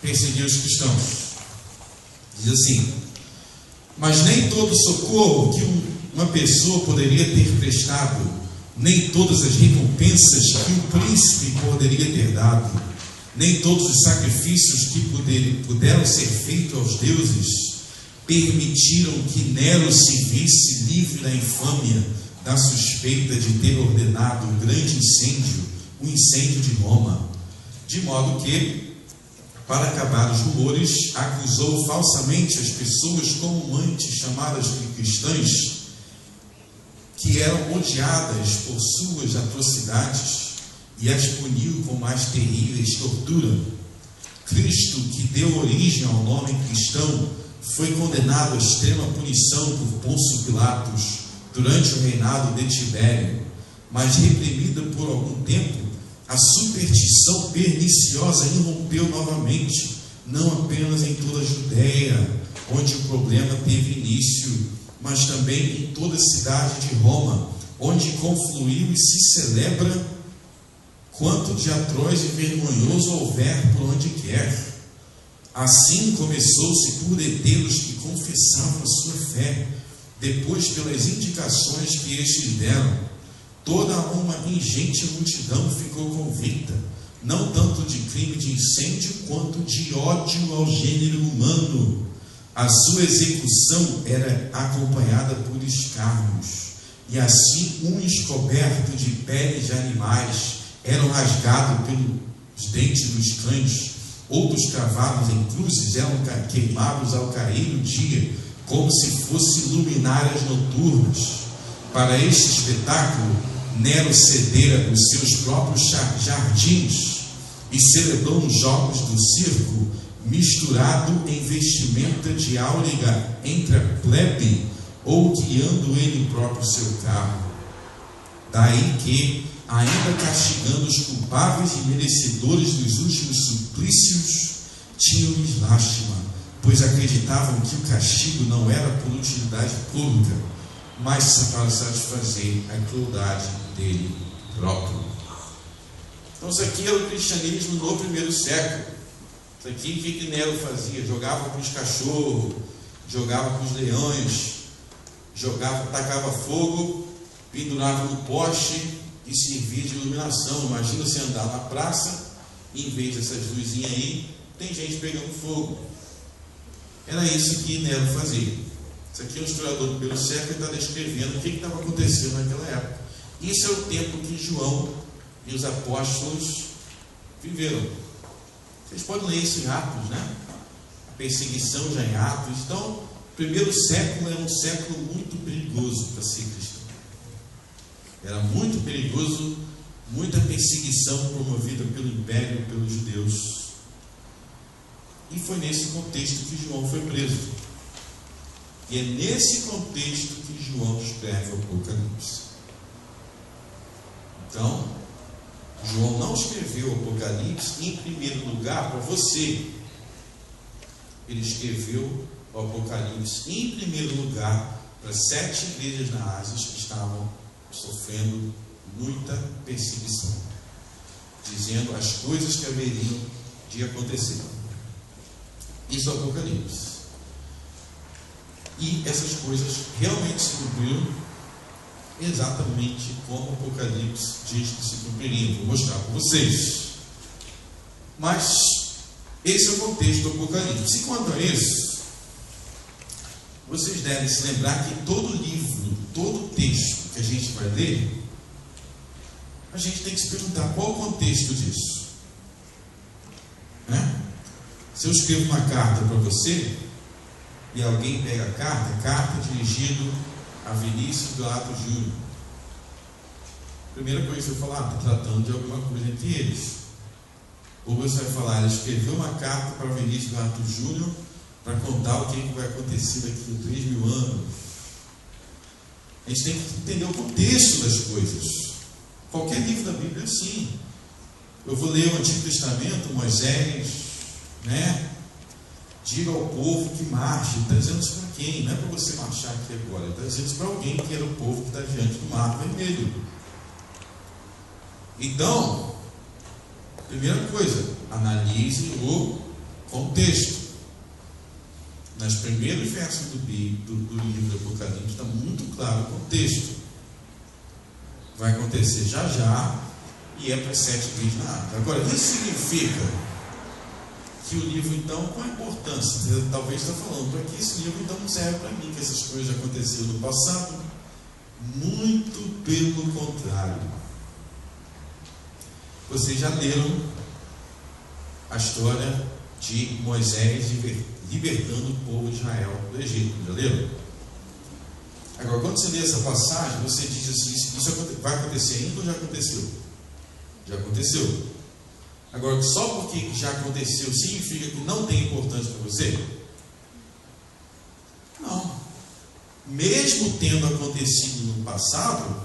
perseguia os cristãos. Diz assim: mas nem todo socorro que uma pessoa poderia ter prestado, nem todas as recompensas que o príncipe poderia ter dado, nem todos os sacrifícios que puderam ser feitos aos deuses, permitiram que Nero se visse livre da infâmia, da suspeita de ter ordenado o grande incêndio, o incêndio de Roma. De modo que Para acabar os rumores, acusou falsamente as pessoas comumente chamadas de cristãs, que eram odiadas por suas atrocidades, e as puniu com mais terríveis tortura. Cristo, que deu origem ao nome cristão, foi condenado à extrema punição por Pôncio Pilatos durante o reinado de Tibério, mas reprimida por algum tempo, a superstição perniciosa irrompeu novamente, não apenas em toda a Judéia, onde o problema teve início, mas também em toda a cidade de Roma, onde confluiu e se celebra quanto de atroz e vergonhoso houver por onde quer. Assim começou-se por deter os que confessavam a sua fé, depois pelas indicações que estes deram. Toda uma ingente multidão ficou convicta, não tanto de crime de incêndio, quanto de ódio ao gênero humano. A sua execução era acompanhada por escárnios, e assim uns cobertos de peles de animais eram rasgados pelos dentes dos cães, outros cravados em cruzes eram queimados ao cair o dia, como se fossem luminárias noturnas. Para este espetáculo, Nero cedera os seus próprios jardins e celebrou os jogos do circo, misturado em vestimenta de áuriga entre a plebe, ou guiando ele próprio seu carro. Daí que, ainda castigando os culpáveis e merecedores dos últimos suplícios, tinham-lhes lástima, pois acreditavam que o castigo não era por utilidade pública, mas para satisfazer a crueldade dele próprio. Então isso aqui era o cristianismo no primeiro século. Isso aqui, o que Nero fazia? Jogava para os cachorros, jogava para os leões, tacava fogo, pendurava no poste e servia de iluminação. Imagina você andar na praça e em vez dessas luzinhas aí, tem gente pegando fogo. Era isso que Nero fazia. Isso aqui é um historiador do primeiro século que está descrevendo o que estava acontecendo naquela época. Isso é o tempo que João e os apóstolos viveram. Vocês podem ler isso em Atos, né? A perseguição já em Atos. Então, o primeiro século é um século muito perigoso para ser cristão. Era muito perigoso, muita perseguição promovida pelo império, pelos judeus. E foi nesse contexto que João foi preso. E é nesse contexto que João escreve o Apocalipse. Então, João não escreveu o Apocalipse em primeiro lugar para você. Ele escreveu o Apocalipse em primeiro lugar para 7 igrejas na Ásia que estavam sofrendo muita perseguição, dizendo as coisas que haveriam de acontecer. Isso é o Apocalipse. E essas coisas realmente se cumpriram exatamente como o Apocalipse diz que se cumpririam. Vou mostrar para vocês. Mas esse é o contexto do Apocalipse. E quanto a isso, vocês devem se lembrar que todo livro, todo texto que a gente vai ler, a gente tem que se perguntar qual o contexto disso. Né? Se eu escrevo uma carta para você e alguém pega a carta dirigida a Vinícius Gato Júnior, primeira coisa que você vai falar, está tratando de alguma coisa entre eles. Ou você vai falar, ele escreveu uma carta para Vinícius Gato Júnior para contar o que vai acontecer daqui a 3.000 anos. A gente tem que entender o contexto das coisas. Qualquer livro da Bíblia é assim. Eu vou ler o Antigo Testamento, Moisés, né? Diga ao povo que marche. Ele está dizendo isso para quem? Não é para você marchar aqui agora. Ele está dizendo isso para alguém que era o povo que está diante do Mar Vermelho. Então, primeira coisa, analise o contexto. Nas primeiros versos do livro do Apocalipse está muito claro o contexto. Vai acontecer já e é para 7 igrejas na Ásia. Agora, isso significa que o livro, então, qual a importância? Você talvez está falando, para que esse livro então não serve para mim, que essas coisas já aconteceram no passado? Muito pelo contrário. Vocês já leram a história de Moisés libertando o povo de Israel do Egito. Já leram? Agora, quando você lê essa passagem, você diz assim: isso vai acontecer ainda ou já aconteceu? Já aconteceu. Agora, só porque já aconteceu significa que não tem importância para você? Não. Mesmo tendo acontecido no passado,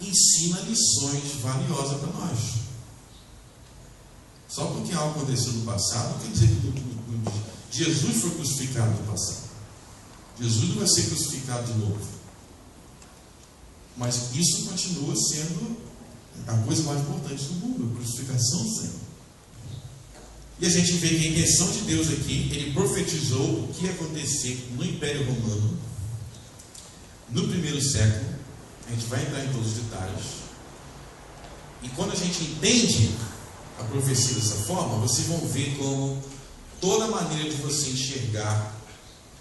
ensina lições valiosas para nós. Só porque algo aconteceu no passado, não quer dizer que Jesus foi crucificado no passado. Jesus não vai ser crucificado de novo. Mas isso continua sendo a coisa mais importante do mundo, a crucificação do Senhor. E a gente vê que a intenção de Deus aqui, Ele profetizou o que ia acontecer no Império Romano, no primeiro século. A gente vai entrar em todos os detalhes. E quando a gente entende a profecia dessa forma, vocês vão ver como toda a maneira de você enxergar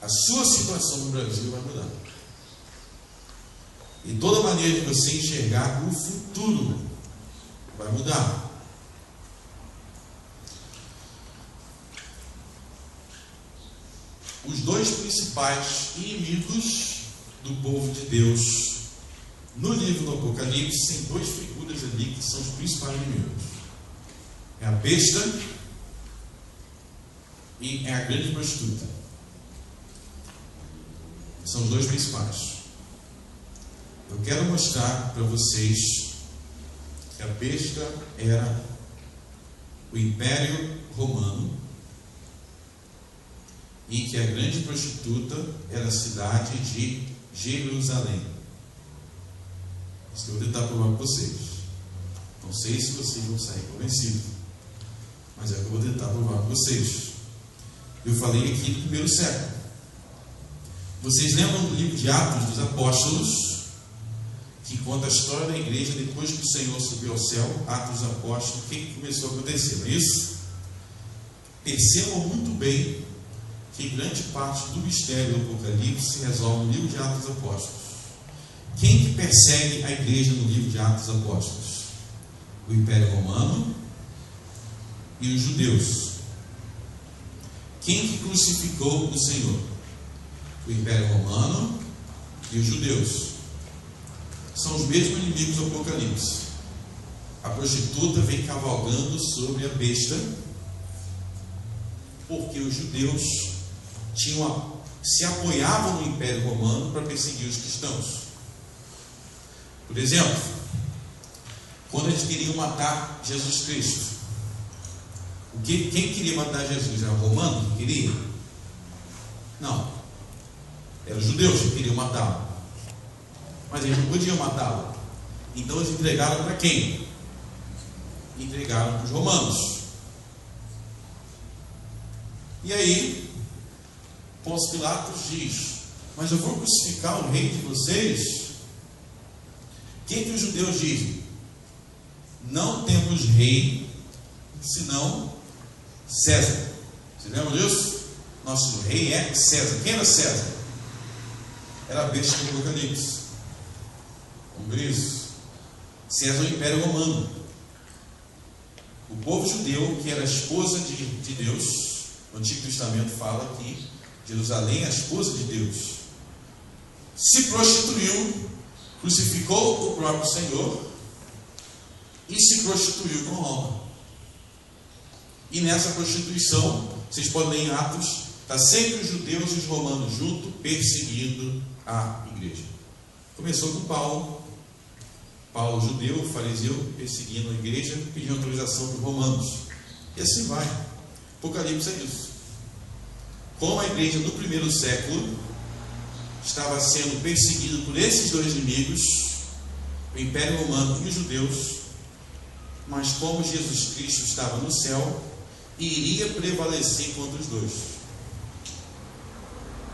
a sua situação no Brasil vai mudar. E toda a maneira de você enxergar o futuro vai mudar. Os dois principais inimigos do povo de Deus no livro do Apocalipse, tem duas figuras ali que são os principais inimigos. É a besta e é a grande prostituta. São os dois principais. Eu quero mostrar para vocês que a besta era o Império Romano e que a grande prostituta era a cidade de Jerusalém. Isso que eu vou tentar provar para vocês. Não sei se vocês vão sair convencidos, mas é o que eu vou tentar provar para vocês. Eu falei aqui do primeiro século. Vocês lembram do livro de Atos dos Apóstolos, que conta a história da igreja depois que o Senhor subiu ao céu? Atos dos Apóstolos, o que começou a acontecer? Não é isso? Percebam muito bem que grande parte do mistério do Apocalipse se resolve no livro de Atos dos Apóstolos. Quem que persegue a igreja no livro de Atos dos Apóstolos? O Império Romano e os judeus. Quem que crucificou o Senhor? O Império Romano e os judeus. São os mesmos inimigos do Apocalipse. A prostituta vem cavalgando sobre a besta, porque os judeus se apoiavam no Império Romano para perseguir os cristãos. Por exemplo, quando eles queriam matar Jesus Cristo, quem queria matar Jesus? Era o romano que queria? Não. Eram os judeus que queriam matá-lo. Mas eles não podiam matá-lo. Então eles entregaram para quem? Entregaram para os romanos. E aí, Pôncio Pilatos diz: mas eu vou crucificar o rei de vocês? Quem que os judeus dizem? Não temos rei, senão César. Você lembra disso? Nosso rei é César. Quem era César? Era a besta do Apocalipse. Vamos ver isso. César é o Império Romano. O povo judeu, que era a esposa de Deus, no Antigo Testamento fala que Jerusalém é a esposa de Deus, se prostituiu, crucificou o próprio Senhor e se prostituiu com Roma. E nessa prostituição, vocês podem ler em Atos, está sempre os judeus e os romanos juntos, perseguindo a igreja. Começou com Paulo judeu, fariseu, perseguindo a igreja, pedindo autorização dos romanos. E assim vai. Apocalipse é isso. Como a igreja no primeiro século estava sendo perseguida por esses dois inimigos, o Império Romano e os judeus, mas como Jesus Cristo estava no céu e iria prevalecer contra os dois.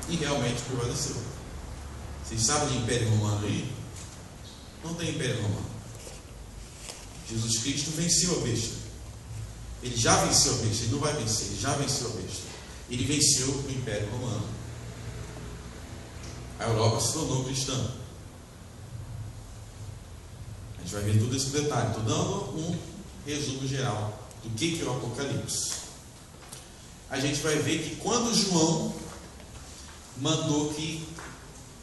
E realmente prevaleceu. Vocês sabem de Império Romano aí? Não tem Império Romano. Jesus Cristo venceu a besta. Ele já venceu a besta. Ele não vai vencer, ele já venceu a besta. Ele venceu o Império Romano. A Europa se tornou cristã. A gente vai ver todo esse detalhe. Estou dando um resumo geral do que é o Apocalipse. a gente vai ver que quando João mandou que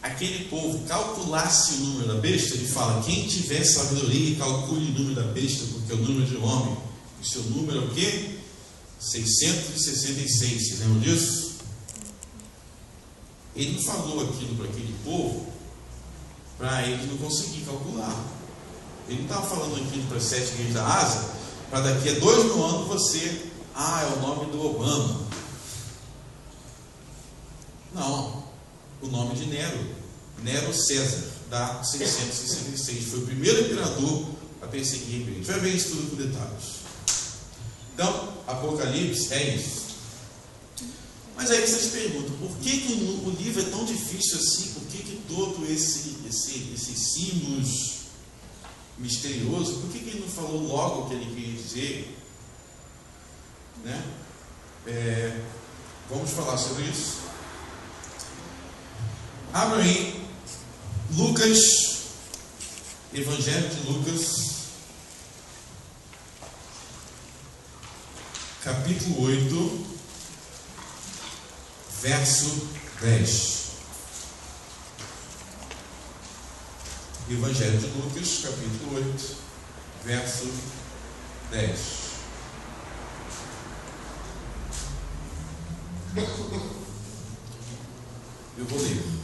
aquele povo calculasse o número da besta, ele fala: quem tiver sabedoria, calcule o número da besta, porque é o número de homem. O seu número é o quê? 666. Vocês lembram disso? Ele não falou aquilo para aquele povo para eles não conseguir calcular. Ele não estava falando aquilo para as 7 igrejas da Ásia, para daqui a 2000 anos você, é o nome do Obama. Não, o nome de Nero César, dá 666. Foi o primeiro imperador a perseguir a igreja. A gente vai ver isso tudo com detalhes. Então, Apocalipse é isso. Mas aí vocês perguntam, por que o livro é tão difícil assim? Por que todo esses símbolos misteriosos? Por que ele não falou logo o que ele queria dizer? Né? Vamos falar sobre isso. Abra aí Lucas, Evangelho de Lucas, capítulo 8, verso 10. Evangelho de Lucas, capítulo 8, verso 10. Eu vou ler.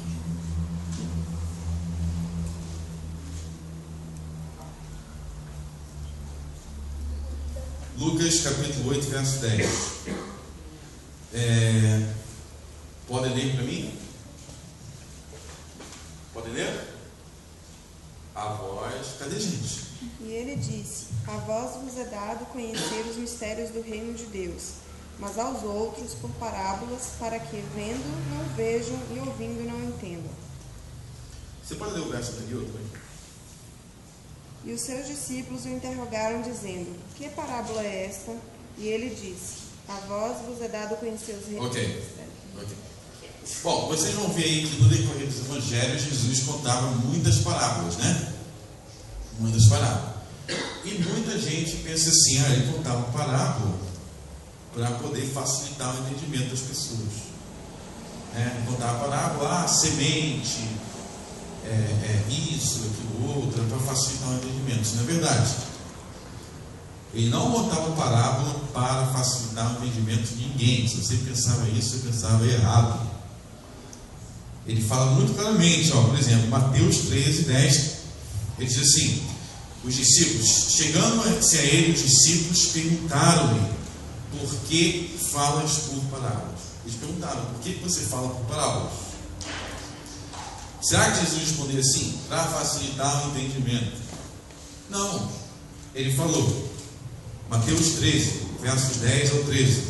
Lucas capítulo 8, verso 10. Podem ler para mim? Podem ler? A voz. Cadê, gente? E ele disse: a vós vos é dado conhecer os mistérios do reino de Deus, mas aos outros por parábolas, para que vendo não vejam e ouvindo não entendam. Você pode ler o verso anterior também? E os seus discípulos o interrogaram, dizendo: que parábola é esta? E ele disse: a vós vos é dado conhecer os reinos. Ok. Bom, vocês vão ver aí que no decorrer dos evangelhos Jesus contava muitas parábolas, né? Muitas parábolas. E muita gente pensa assim: ele contava parábola para poder facilitar o entendimento das pessoas. Ele contava parábola, semente, isso, aquilo, outro, para facilitar o entendimento. Isso não é verdade. Ele não contava parábola para facilitar o entendimento de ninguém. Se você pensava isso, você pensava errado. Ele fala muito claramente, por exemplo, Mateus 13, 10, ele diz assim: os discípulos, chegando-se a ele, os discípulos perguntaram-lhe: por que falas por parábolas? Eles perguntaram: por que você fala por parábolas? Será que Jesus respondeu assim, para facilitar o entendimento? Não. Ele falou, Mateus 13, versos 10 ao 13.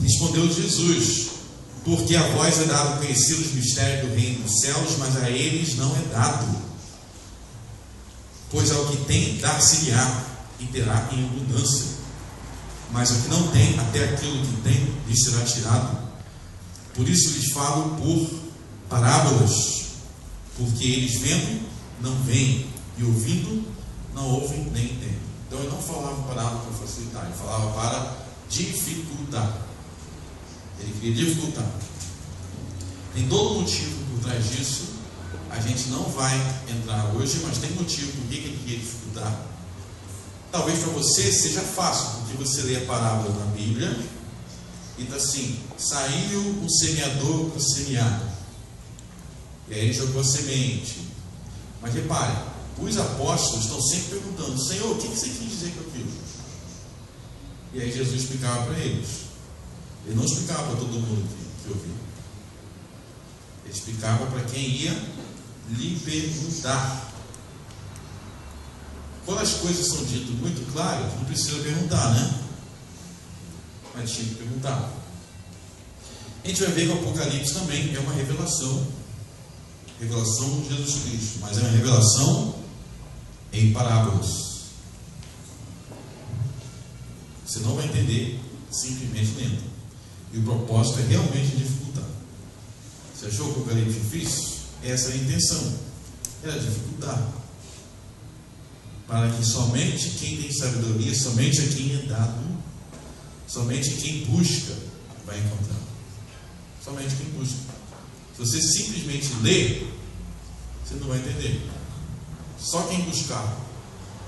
Respondeu Jesus: porque a vós é dado conhecer os mistérios do reino dos céus, mas a eles não é dado. Pois ao que tem, dar-se-lhe-á, e terá em abundância. Mas o que não tem, até aquilo que tem, lhe será tirado. Por isso lhes falo por parábolas, porque eles vendo, não veem, e ouvindo, não ouvem nem entendem. Então ele não falava parábola para facilitar, ele falava para dificultar. Ele queria dificultar. Tem todo motivo por trás disso. A gente não vai entrar hoje, mas tem motivo por que ele queria dificultar. Talvez para você seja fácil, porque você lê a parábola na Bíblia e está assim: saiu um semeador para semear, e aí ele jogou a semente. Mas repare, os apóstolos estão sempre perguntando: Senhor, o que você quis dizer com aquilo? E aí Jesus explicava para eles. Ele não explicava para todo mundo que ouvia. Ele explicava para quem ia lhe perguntar. Quando as coisas são ditas muito claras, não precisa perguntar, né? Mas tinha que perguntar. A gente vai ver que o Apocalipse também é uma revelação. Revelação de Jesus Cristo. Mas é uma revelação em parábolas. Você não vai entender simplesmente lendo. E o propósito é realmente dificultar. Você achou o Apocalipse difícil? Essa é a intenção. Era dificultar. Para que somente quem tem sabedoria, somente a quem é dado, somente quem busca vai encontrar. Somente quem busca. Se você simplesmente lê, você não vai entender. Só quem buscar,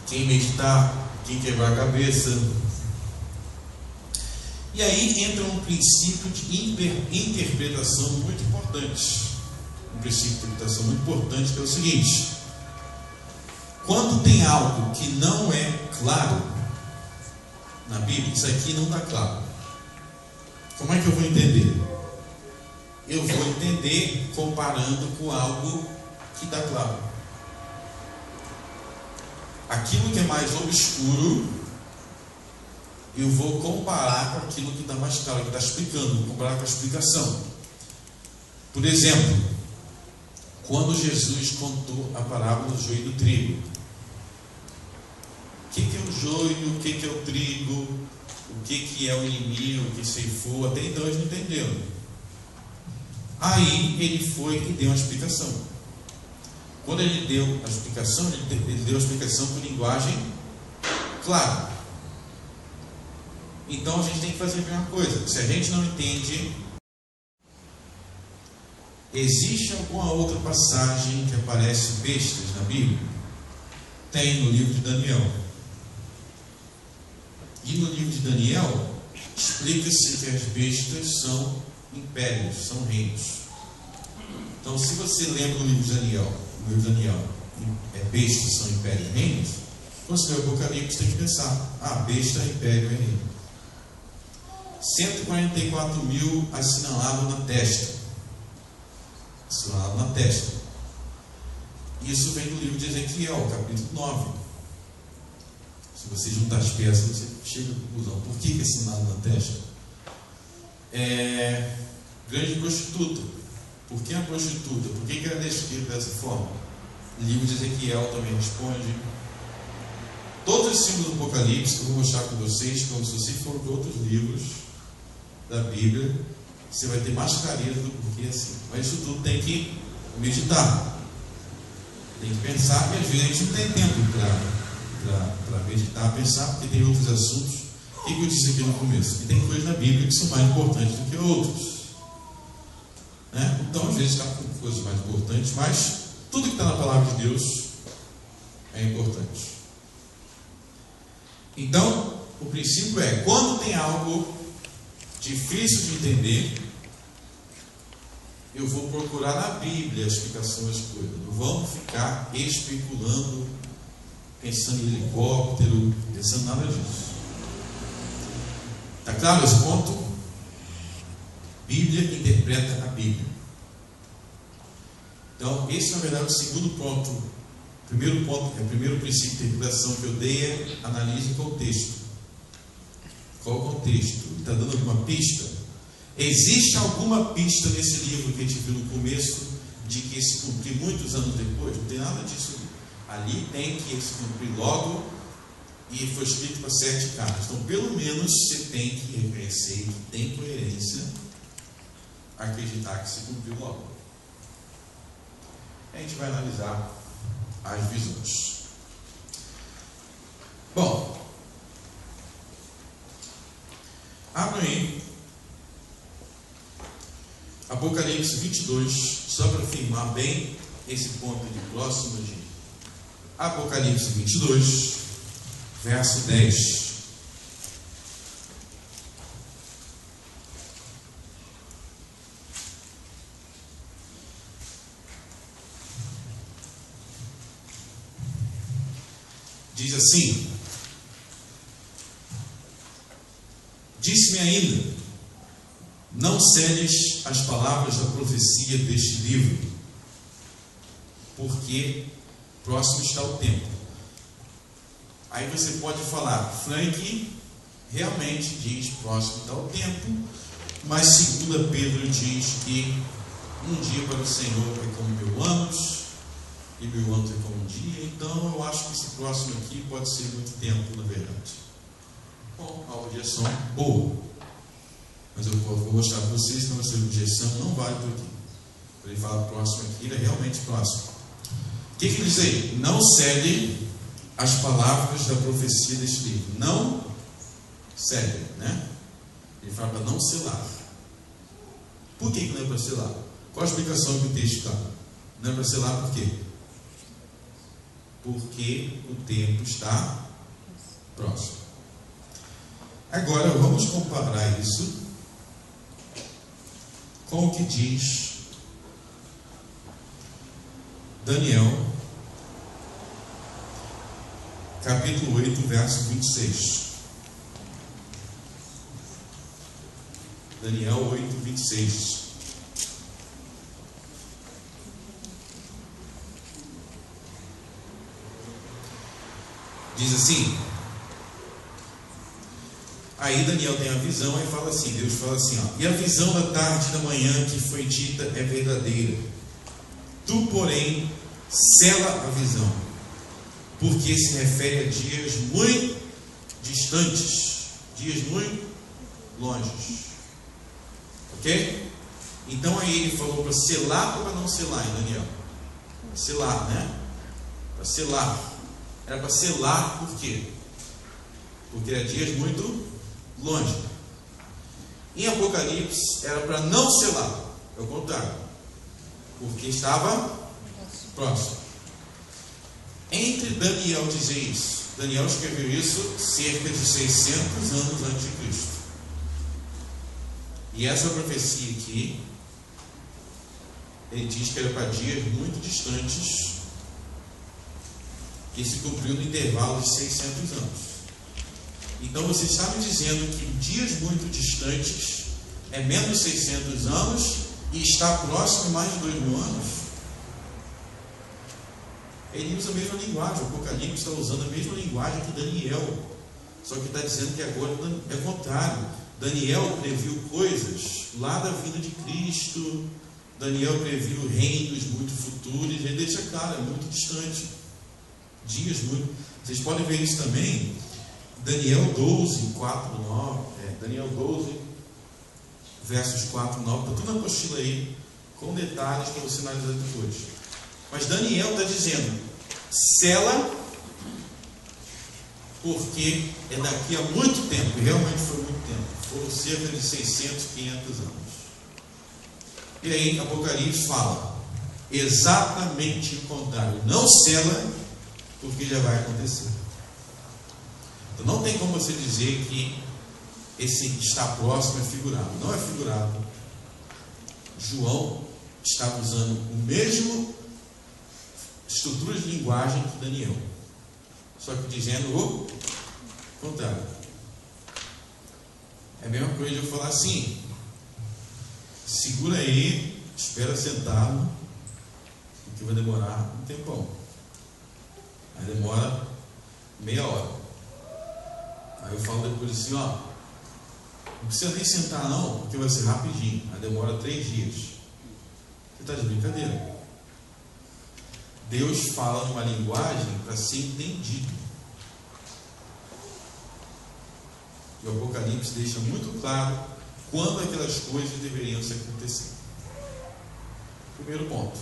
quem meditar, quem quebrar a cabeça. E aí entra um princípio de interpretação muito importante. Um princípio de interpretação muito importante, que é o seguinte: quando tem algo que não é claro na Bíblia, isso aqui não está claro, como é que eu vou entender? Eu vou entender comparando com algo que está claro. Aquilo que é mais obscuro, eu vou comparar com aquilo que está mais claro, que está explicando, vou comparar com a explicação. Por exemplo, quando Jesus contou a parábola do joio e do trigo. O que é o joio, o que é o trigo, o que é o inimigo, o que ceifou, até então eles não entenderam. Aí ele foi e deu uma explicação. Quando ele deu a explicação, ele deu a explicação com linguagem clara. Então a gente tem que fazer a mesma coisa. Se a gente não entende, existe alguma outra passagem que aparece bestas na Bíblia? Tem no livro de Daniel. E no livro de Daniel, explica-se que as bestas são impérios, são reinos. Então, se você lembra no livro de Daniel, bestas são impérios e reinos, quando você lê o Apocalipse, tem que pensar: besta é império e reino. 144 mil assinalados na testa. Assinalado na testa. Isso vem do livro de Ezequiel, capítulo 9. Se você juntar as peças, você chega à conclusão. Por que é assinado na testa? Grande prostituta. Por que a prostituta? Por que ela é descrita dessa forma? O livro de Ezequiel também responde. Todos os símbolos do Apocalipse, que eu vou mostrar com vocês, como se você for para outros livros da Bíblia, você vai ter mais clareza do porquê assim. Mas isso tudo tem que meditar, tem que pensar, e às vezes a gente não tem tempo para meditar, pensar, porque tem outros assuntos. O que eu disse aqui no começo? Que tem coisas na Bíblia que são mais importantes do que outros. Então, às vezes, está com coisas mais importantes, mas tudo que está na palavra de Deus é importante. Então, o princípio é: quando tem algo difícil de entender, eu vou procurar na Bíblia a explicação das coisas. Não vamos ficar especulando, pensando em helicóptero, pensando nada disso. Está claro esse ponto? Bíblia interpreta a Bíblia. Então, esse na verdade é o segundo ponto. O primeiro princípio de interpretação que eu dei é: analise o contexto. Qual o contexto? Está dando alguma pista? Existe alguma pista nesse livro que a gente viu no começo de que se cumprir muitos anos depois? Não tem nada disso ali. Ali tem que se cumprir logo, e foi escrito para 7 cartas. Então, pelo menos você tem que reconhecer que tem coerência, acreditar que se cumpriu logo. A gente vai analisar as visões. Bom, abra aí Apocalipse 22, só para afirmar bem esse ponto de próximo de Apocalipse 22, verso 10. Diz assim: disse-me ainda: não selles as palavras da profecia deste livro, porque próximo está o tempo. Aí você pode falar: Frank realmente diz próximo está o tempo, mas 2 Pedro diz que um dia para o Senhor é como 1000 anos, e 1000 anos é como um dia. Então eu acho que esse próximo aqui pode ser muito tempo, na verdade. Bom, a objeção boa, mas eu vou mostrar para vocês que essa objeção não vale por aqui. Quando ele fala próximo aqui, ele é realmente próximo. O que diz aí? Não cede as palavras da profecia deste livro. Não cede, né? Ele fala para não selar. Por que não é para selar? Qual a explicação que o texto está? Não é para selar por quê? Porque o tempo está próximo. Agora vamos comparar isso com o que diz Daniel, capítulo 8, verso 26. Daniel 8, 26. Diz assim. Aí Daniel tem a visão e fala assim, Deus fala assim, ó, e a visão da tarde e da manhã que foi dita é verdadeira. Tu, porém, sela a visão, porque se refere a dias muito distantes, dias muito longes. Ok? Então aí ele falou para selar ou para não selar em Daniel? Selar, né? Para selar. Era para selar por quê? Porque era dias muito longe. Em Apocalipse era para não selar, é o contrário, porque estava próximo. Entre Daniel dizer isso, Daniel escreveu isso cerca de 600 anos antes de Cristo. E essa profecia aqui, ele diz que era para dias muito distantes, que se cumpriu no intervalo de 600 anos. Então você está me dizendo que dias muito distantes é menos de 600 anos e está próximo de mais de 2000 anos? Ele usa a mesma linguagem, o Apocalipse está usando a mesma linguagem que Daniel, só que está dizendo que agora é o contrário. Daniel previu coisas lá da vinda de Cristo, Daniel previu reinos muito futuros, ele deixa claro, é muito distante, dias muito. Vocês podem ver isso também. Daniel 12, 4, 9, Daniel 12, versos 4 e 9, está tudo na apostila aí, com detalhes para você analisar depois. Mas Daniel está dizendo, sela, porque é daqui a muito tempo, e realmente foi muito tempo, foram cerca de 600, 500 anos. E aí Apocalipse fala, exatamente o contrário, não sela, porque já vai acontecer. Então não tem como você dizer que esse está próximo é figurado. Não é figurado. João estava usando o mesmo estrutura de linguagem que Daniel, só que dizendo o contrário. É a mesma coisa de eu falar assim, segura aí, espera sentado, porque vai demorar um tempão. Aí demora meia hora. Aí eu falo depois assim, ó, não precisa nem sentar não, porque vai ser rapidinho. Aí demora 3 dias. Você está de brincadeira? Deus fala numa linguagem para ser entendido. E o Apocalipse deixa muito claro quando aquelas coisas deveriam se acontecer. Primeiro ponto.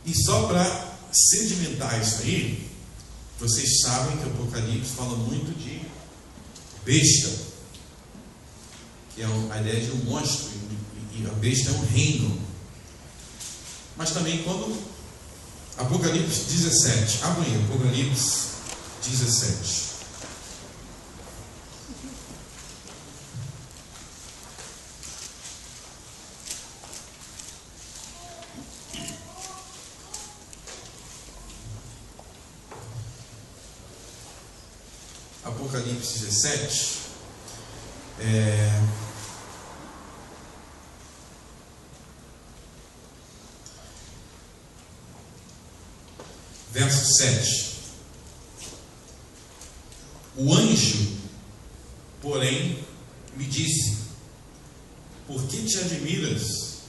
E só para sedimentar isso aí, vocês sabem que o Apocalipse fala muito de besta, que é a ideia de um monstro, e a besta é um reino. Mas também quando Apocalipse 17, abra aí, Apocalipse 17. Apocalipse 17, verso 7. O anjo, porém, me disse: por que te admiras?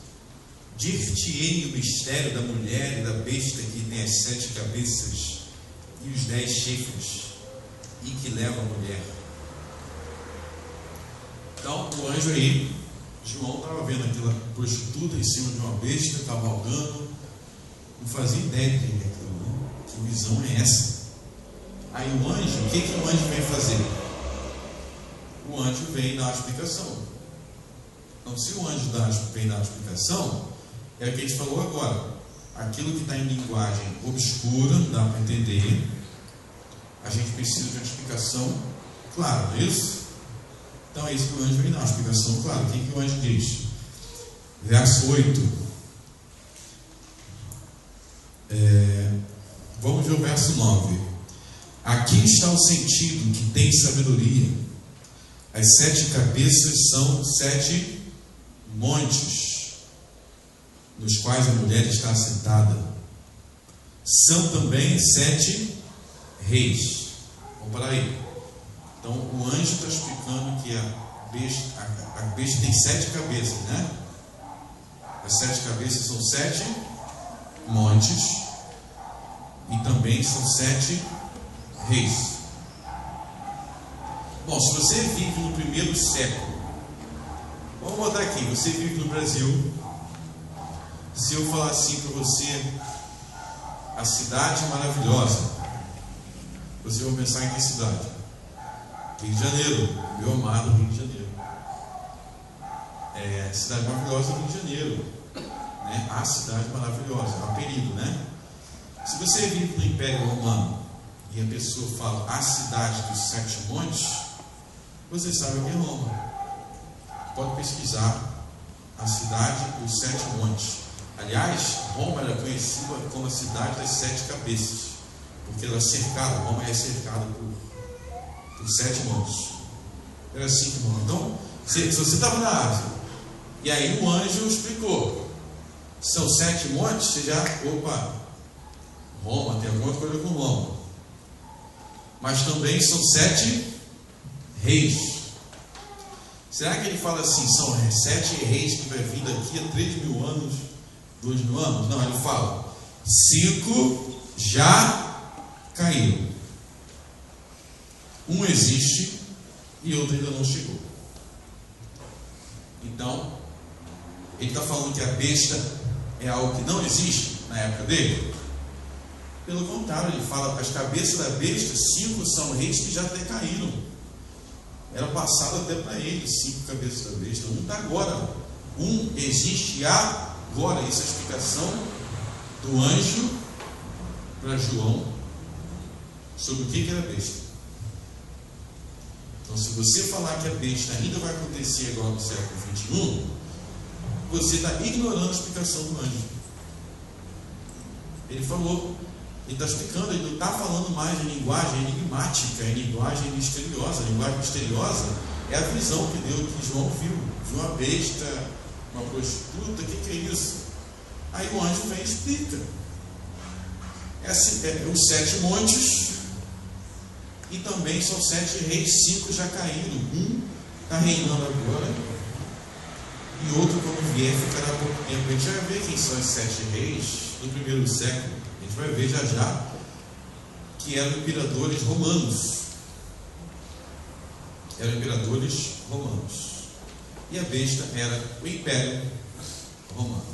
Dir-te-ei o mistério da mulher e da besta que tem as 7 cabeças e os 10 chifres, e que leva a mulher. Então o anjo aí, João estava vendo aquela prostituta em cima de uma besta, cavalgando, não fazia ideia de que é aquilo, né? Que visão é essa? Aí o anjo, o que o anjo vem fazer? O anjo vem dar uma explicação. Então, se o anjo vem dar a explicação, é o que a gente falou agora. Aquilo que está em linguagem obscura, não dá para entender, a gente precisa de uma explicação clara, não é isso? Então é isso que o anjo vem dar, uma explicação clara. O que o anjo diz? Verso 8. Vamos ver o verso 9. Aqui está o sentido que tem sabedoria. As 7 cabeças são 7 montes, nos quais a mulher está assentada. São também 7 reis. Vamos parar aí. Então o anjo está explicando que a besta tem 7 cabeças, né? As 7 cabeças são 7 montes e também são 7 reis. Bom, se você vive no primeiro século, vamos botar aqui, você vive no Brasil. Se eu falar assim para você, a cidade maravilhosa, você vai pensar em que cidade? Rio de Janeiro, meu amado Rio de Janeiro. Cidade maravilhosa do Rio de Janeiro, né? A cidade maravilhosa, apelido, né? Se você vive no Império Romano e a pessoa fala a cidade dos 7 montes, você sabe o que é Roma. Pode pesquisar a cidade dos 7 montes. Aliás, Roma era conhecida como a cidade das 7 cabeças, porque ela é cercada, Roma é cercada por 7 montes. Era assim que Roma. Então, se você estava na Ásia, e aí o anjo explicou, são 7 montes, você já, opa, Roma, tem alguma coisa com Roma. Mas também são 7 reis. Será que ele fala assim, são 7 reis que vai vir daqui a 3.000 anos, 2.000 anos? Não, ele fala, 5 já caíram. Um existe e outro ainda não chegou. Então, ele está falando que a besta é algo que não existe na época dele? Pelo contrário, ele fala, as cabeças da besta, 5 são reis que já até caíram. Era passado até para ele, 5 cabeças da besta. Um está agora. Um existe agora. Isso é a explicação do anjo para João sobre o que era besta. Então, se você falar que a besta ainda vai acontecer agora no século 21, você está ignorando a explicação do anjo. Ele falou, ele está explicando, ele não está falando mais em linguagem enigmática, em linguagem misteriosa. A linguagem misteriosa é a visão que João viu. Viu uma besta, uma prostituta, o que é isso? Aí o anjo vem e explica. Os 7 montes, e também são 7 reis, 5 já caíram. Um está reinando agora, e outro, quando vier, ficará há pouco tempo. A gente vai ver quem são os 7 reis do primeiro século. A gente vai ver já que eram imperadores romanos. E a besta era o Império Romano.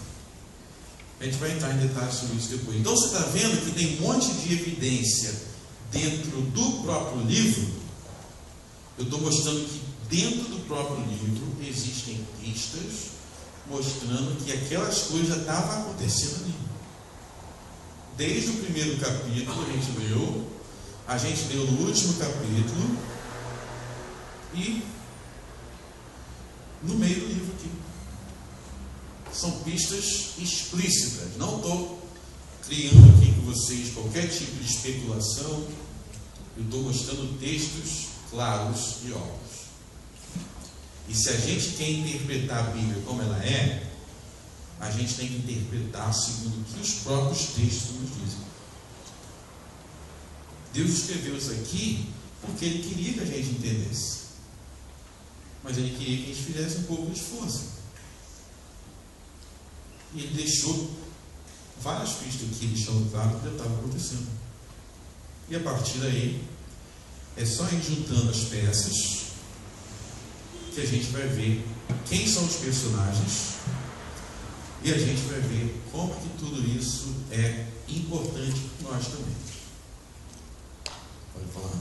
A gente vai entrar em detalhes sobre isso depois. Então você está vendo que tem um monte de evidência dentro do próprio livro. Eu estou mostrando que dentro do próprio livro existem pistas mostrando que aquelas coisas já estavam acontecendo ali. Desde o primeiro capítulo a gente leu no último capítulo e no meio do livro aqui. São pistas explícitas. Não estou criando aqui com vocês qualquer tipo de especulação. Eu estou mostrando textos claros e óbvios. E se a gente quer interpretar a Bíblia como ela é, a gente tem que interpretar segundo o que os próprios textos nos dizem. Deus escreveu isso aqui porque Ele queria que a gente entendesse. Mas Ele queria que a gente fizesse um pouco de esforço. E Ele deixou várias pistas aqui, deixando claro que já estava acontecendo. E a partir daí, é só ir juntando as peças que a gente vai ver quem são os personagens e a gente vai ver como que tudo isso é importante para nós também. Pode falar?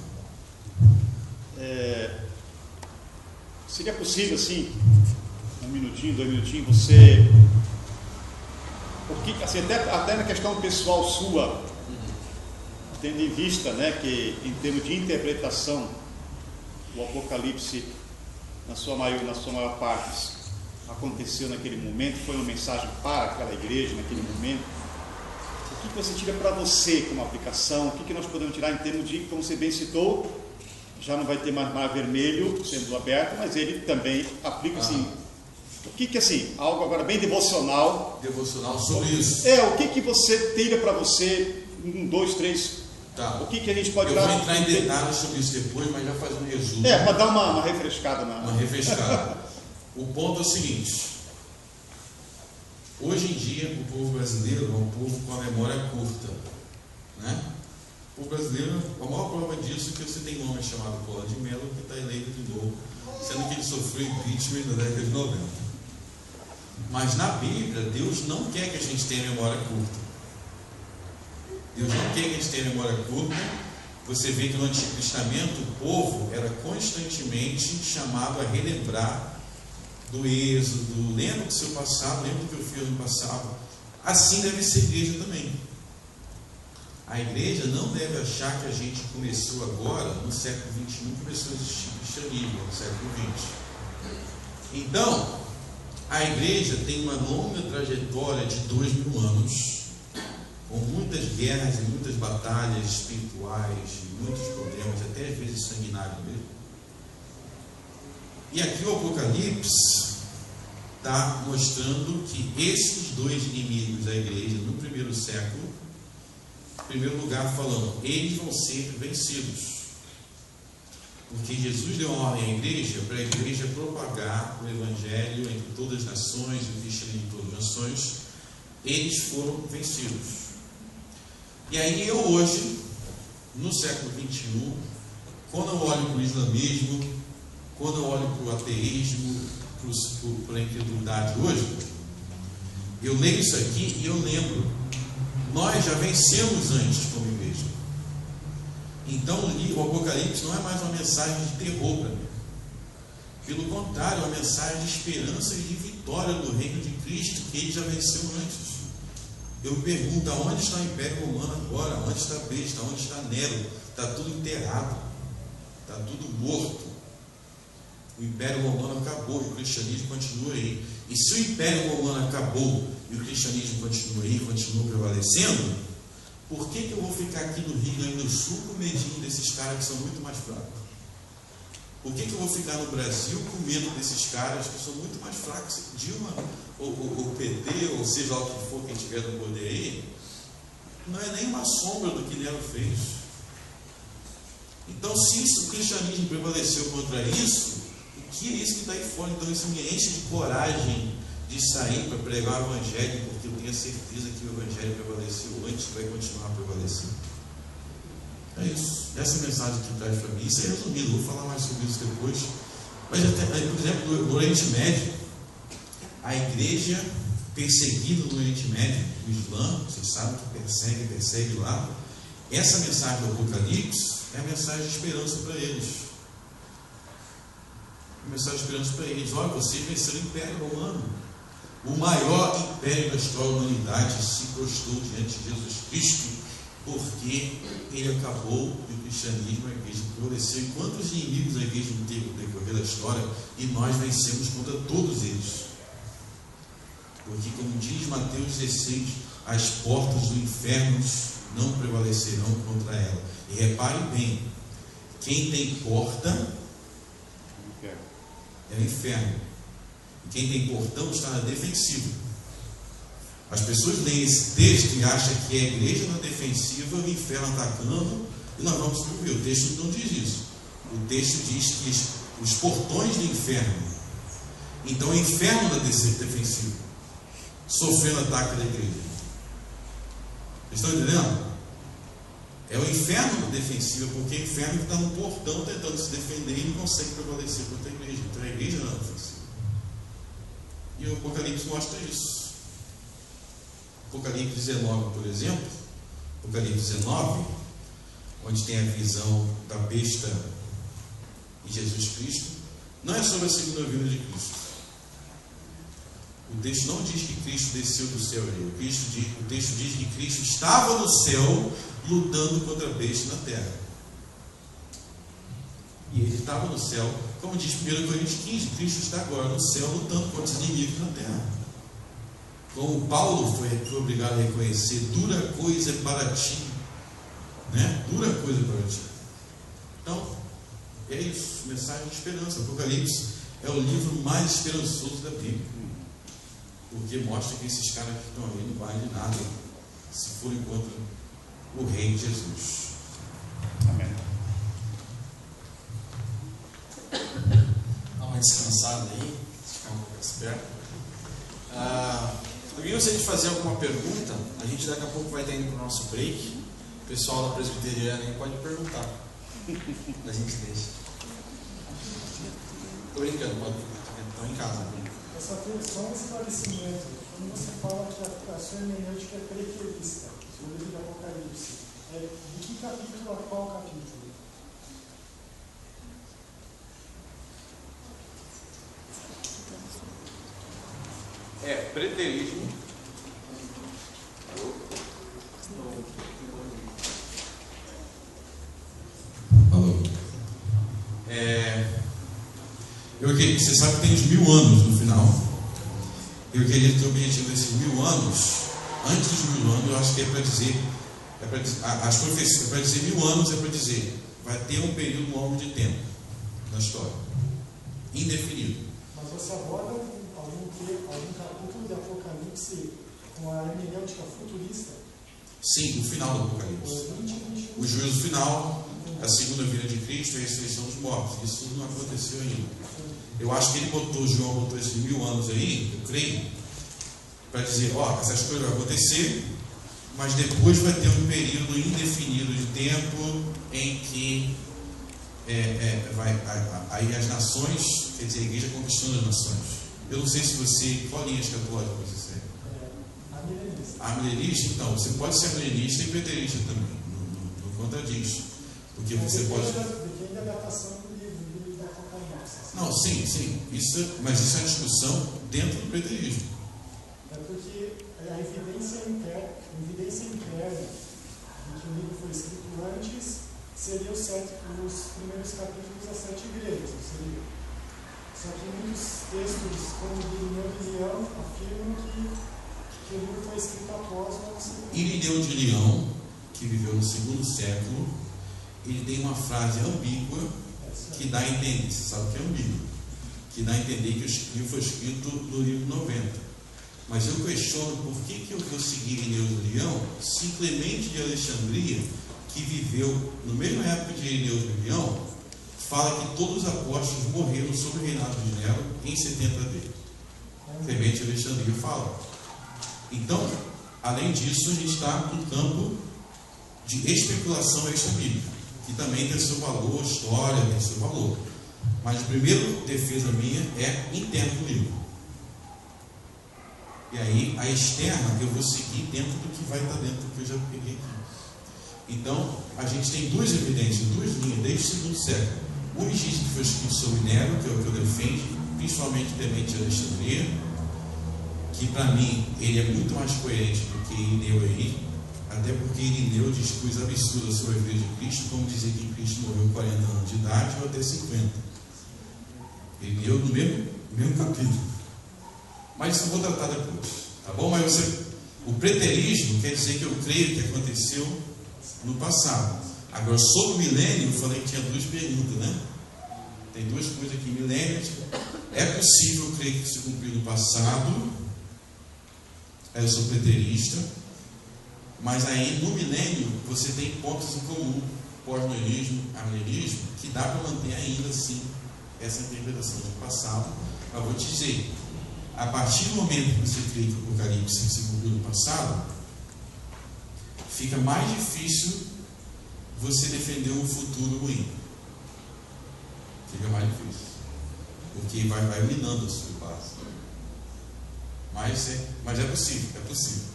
Seria possível, assim, um minutinho, 2 minutinhos, você... Porque, assim, até na questão pessoal sua, tendo em vista, né, que em termos de interpretação, o Apocalipse, na sua maior parte, aconteceu naquele momento, foi uma mensagem para aquela igreja naquele momento. O que você tira para você como aplicação? O que nós podemos tirar em termos de, como você bem citou, já não vai ter mais mar vermelho sendo aberto, mas ele também aplica assim. O que assim, algo agora bem devocional. Devocional sobre isso. O que você tira para você, 1, 2, 3. Tá. O que a gente pode Eu vou entrar em detalhes sobre isso depois, mas já faz um resumo. Para dar uma refrescada. Uma refrescada. O ponto é o seguinte: hoje em dia, o povo brasileiro é um povo com a memória curta, né? O povo brasileiro, a maior prova disso é que você tem um homem chamado Collor de Mello que está eleito de novo, sendo que ele sofreu impeachment na década de 90. Mas na Bíblia, Deus não quer que a gente tenha memória curta. Deus não quer que a gente tenha memória curta. Você vê que no Antigo Testamento o povo era constantemente chamado a relembrar do êxodo, lembra do seu passado, lembra do que eu fiz no passado. Assim deve ser a igreja também. A igreja não deve achar que a gente começou agora, no século XXI, começou a existir o cristianismo, no século XX. Então, a igreja tem uma longa trajetória de 2000 anos, com muitas guerras e muitas batalhas espirituais, muitos problemas, até às vezes sanguinários mesmo. E aqui o Apocalipse está mostrando que esses dois inimigos da igreja no primeiro século, em primeiro lugar falando, eles vão ser vencidos. Porque Jesus deu uma ordem à igreja para a igreja propagar o evangelho entre todas as nações, o cristianismo em todas as nações. Eles foram vencidos. E aí eu hoje, no século XXI, quando eu olho para o islamismo, quando eu olho para o ateísmo, para a incredulidade hoje, eu leio isso aqui e eu lembro, nós já vencemos antes como igreja. Então o Apocalipse não é mais uma mensagem de terror para mim. Pelo contrário, é uma mensagem de esperança e de vitória do reino de Cristo, que ele já venceu antes. Eu me pergunto, aonde está o Império Romano agora? Onde está a besta? Onde está Nero? Está tudo enterrado, está tudo morto. O Império Romano acabou e o cristianismo continua aí. E se o Império Romano acabou e o cristianismo continua aí, continua prevalecendo, por que eu vou ficar aqui no Rio Grande do Sul com medinho desses caras que são muito mais fracos? Por que eu vou ficar no Brasil com medo desses caras que são muito mais fracos? Dilma, ou PT, ou seja lá o que for, quem tiver no poder aí, não é nem uma sombra do que Nero fez. Então, se o cristianismo prevaleceu contra isso, o que é isso que está aí fora? Então, isso me enche de coragem de sair para pregar o evangelho, porque eu tenho certeza que o evangelho prevaleceu antes e vai continuar prevalecendo. É isso. Essa mensagem que traz para mim, isso é resumido, vou falar mais sobre isso depois. Mas, por exemplo, no Oriente Médio, a igreja perseguida no Oriente Médio, o Islã, vocês sabem que persegue lá. Essa mensagem do Apocalipse é a mensagem de esperança para eles. A mensagem de esperança para eles. Olha, vocês venceram o Império Romano. O maior império da história da humanidade se prostrou diante de Jesus Cristo, porque ele acabou e o cristianismo, a igreja floresceu. Enquanto os inimigos da igreja não teve o decorrer da história, e nós vencemos contra todos eles. Porque, como diz Mateus 16, as portas do inferno não prevalecerão contra ela. E repare bem, quem tem porta é o inferno. E quem tem portão está na defensiva. As pessoas leem esse texto e acham que é a igreja na defensiva, o inferno atacando, e nós vamos descobrir. O texto não diz isso. O texto diz que os portões do inferno. Então o inferno na defensiva, sofrendo ataque da igreja. Vocês estão entendendo? É o inferno na defensiva, porque o inferno está no portão tentando se defender e não consegue prevalecer contra a igreja. Então a igreja na defensiva. E o Apocalipse mostra isso. Apocalipse 19, por exemplo, Apocalipse 19, onde tem a visão da besta e Jesus Cristo, não é sobre a segunda vinda de Cristo. O texto não diz que Cristo desceu do céu. O texto diz que Cristo estava no céu lutando contra a besta na terra. E ele estava no céu, como diz 1 Coríntios 15, Cristo está agora no céu lutando contra os inimigos na terra. Como Paulo foi obrigado a reconhecer, dura coisa é para ti, né? Dura coisa para ti. Então, é isso, mensagem de esperança. Apocalipse é o livro mais esperançoso da Bíblia, porque mostra que esses caras que estão ali não valem nada se forem contra o Rei Jesus. Amém. Dá uma descansada aí, ficar um pouco esperto. Alguém gostaria de fazer alguma pergunta? A gente daqui a pouco vai estar indo para o nosso break. O pessoal da presbiteriana aí pode perguntar. A gente deixa. Estou brincando, pode. Estão em casa. Só um esclarecimento. Quando você fala que a sua hermenêutica é preterista, sobre o livro do Apocalipse, de que capítulo a qual capítulo? Preterismo. Falou. Você sabe que tem os 1000 anos no final. Eu queria ter o objetivo desses 1000 anos. Antes dos 1000 anos, eu acho que é para dizer, as profecias, para dizer 1000 anos é para dizer, vai ter um período longo de tempo na história, indefinido. Mas você aborda algum capítulo de Apocalipse com a hermenêutica futurista? Sim, o final do Apocalipse. O juízo final, a segunda vinda de Cristo e a ressurreição dos mortos. Isso não aconteceu ainda. Eu acho que João botou esses 1000 anos aí, eu creio, para dizer, essas coisas vão acontecer, mas depois vai ter um período indefinido de tempo em que aí as nações, quer dizer, a igreja conquistando as nações. Eu não sei se você, qual linha escatológica você segue? Amilenista. Então, você pode ser amilenista e preterista também, não contradiz, porque você pode... Depende da datação do livro da Apocalipse. Não, sim, mas isso é uma discussão dentro do preterismo. É porque a evidência interna de que o livro foi escrito antes seria os primeiros capítulos das 7 igrejas, não seria? Só que muitos textos, como o de Irineu de Leão, afirmam que o livro foi escrito após o ano. Irineu de Leão, que viveu no 2º século, ele tem uma frase ambígua que dá a entender, você sabe o que é ambíguo, que dá a entender que o livro foi escrito no livro 90. Mas eu questiono por que eu vou seguir Irineu de Leão, se Clemente de Alexandria, que viveu na mesma época de Irineu de Leão, fala que todos os apóstolos morreram sob o reinado de Nero em 70 AD. Clemente de Alexandria fala. Então, além disso, a gente está no campo de especulação extra-bíblica, que também tem seu valor, história tem seu valor. Mas a primeira defesa minha é interno do livro. E aí, a externa eu vou seguir dentro do que vai estar dentro do que eu já peguei aqui. Então, a gente tem duas evidências, duas linhas, desde o 2º século. Uns dizem que foi escrito sobre Nero, que é o que eu defendo, principalmente Clemente de Alexandria, que para mim ele é muito mais coerente do que Irineu aí, até porque Irineu diz coisas absurdas sobre a vida de Cristo, como dizer que Cristo morreu com 40 anos de idade ou até 50. Irineu no mesmo capítulo. Mas isso eu vou tratar depois, tá bom? Mas o preterismo quer dizer que eu creio que aconteceu no passado. Agora, sobre o milênio, eu falei que tinha duas perguntas, né? Tem duas coisas aqui. Milênio, é possível crer que se cumpriu no passado. Eu sou preterista. Mas aí, no milênio, você tem pontos em comum. Pós-milenismo, amilenismo, que dá para manter ainda assim essa interpretação do passado. Mas vou te dizer, a partir do momento que você crê que o Apocalipse se cumpriu no passado, fica mais difícil você defender um futuro ruim. Fica mais difícil. Porque vai minando a sua base. Mas é possível, é possível.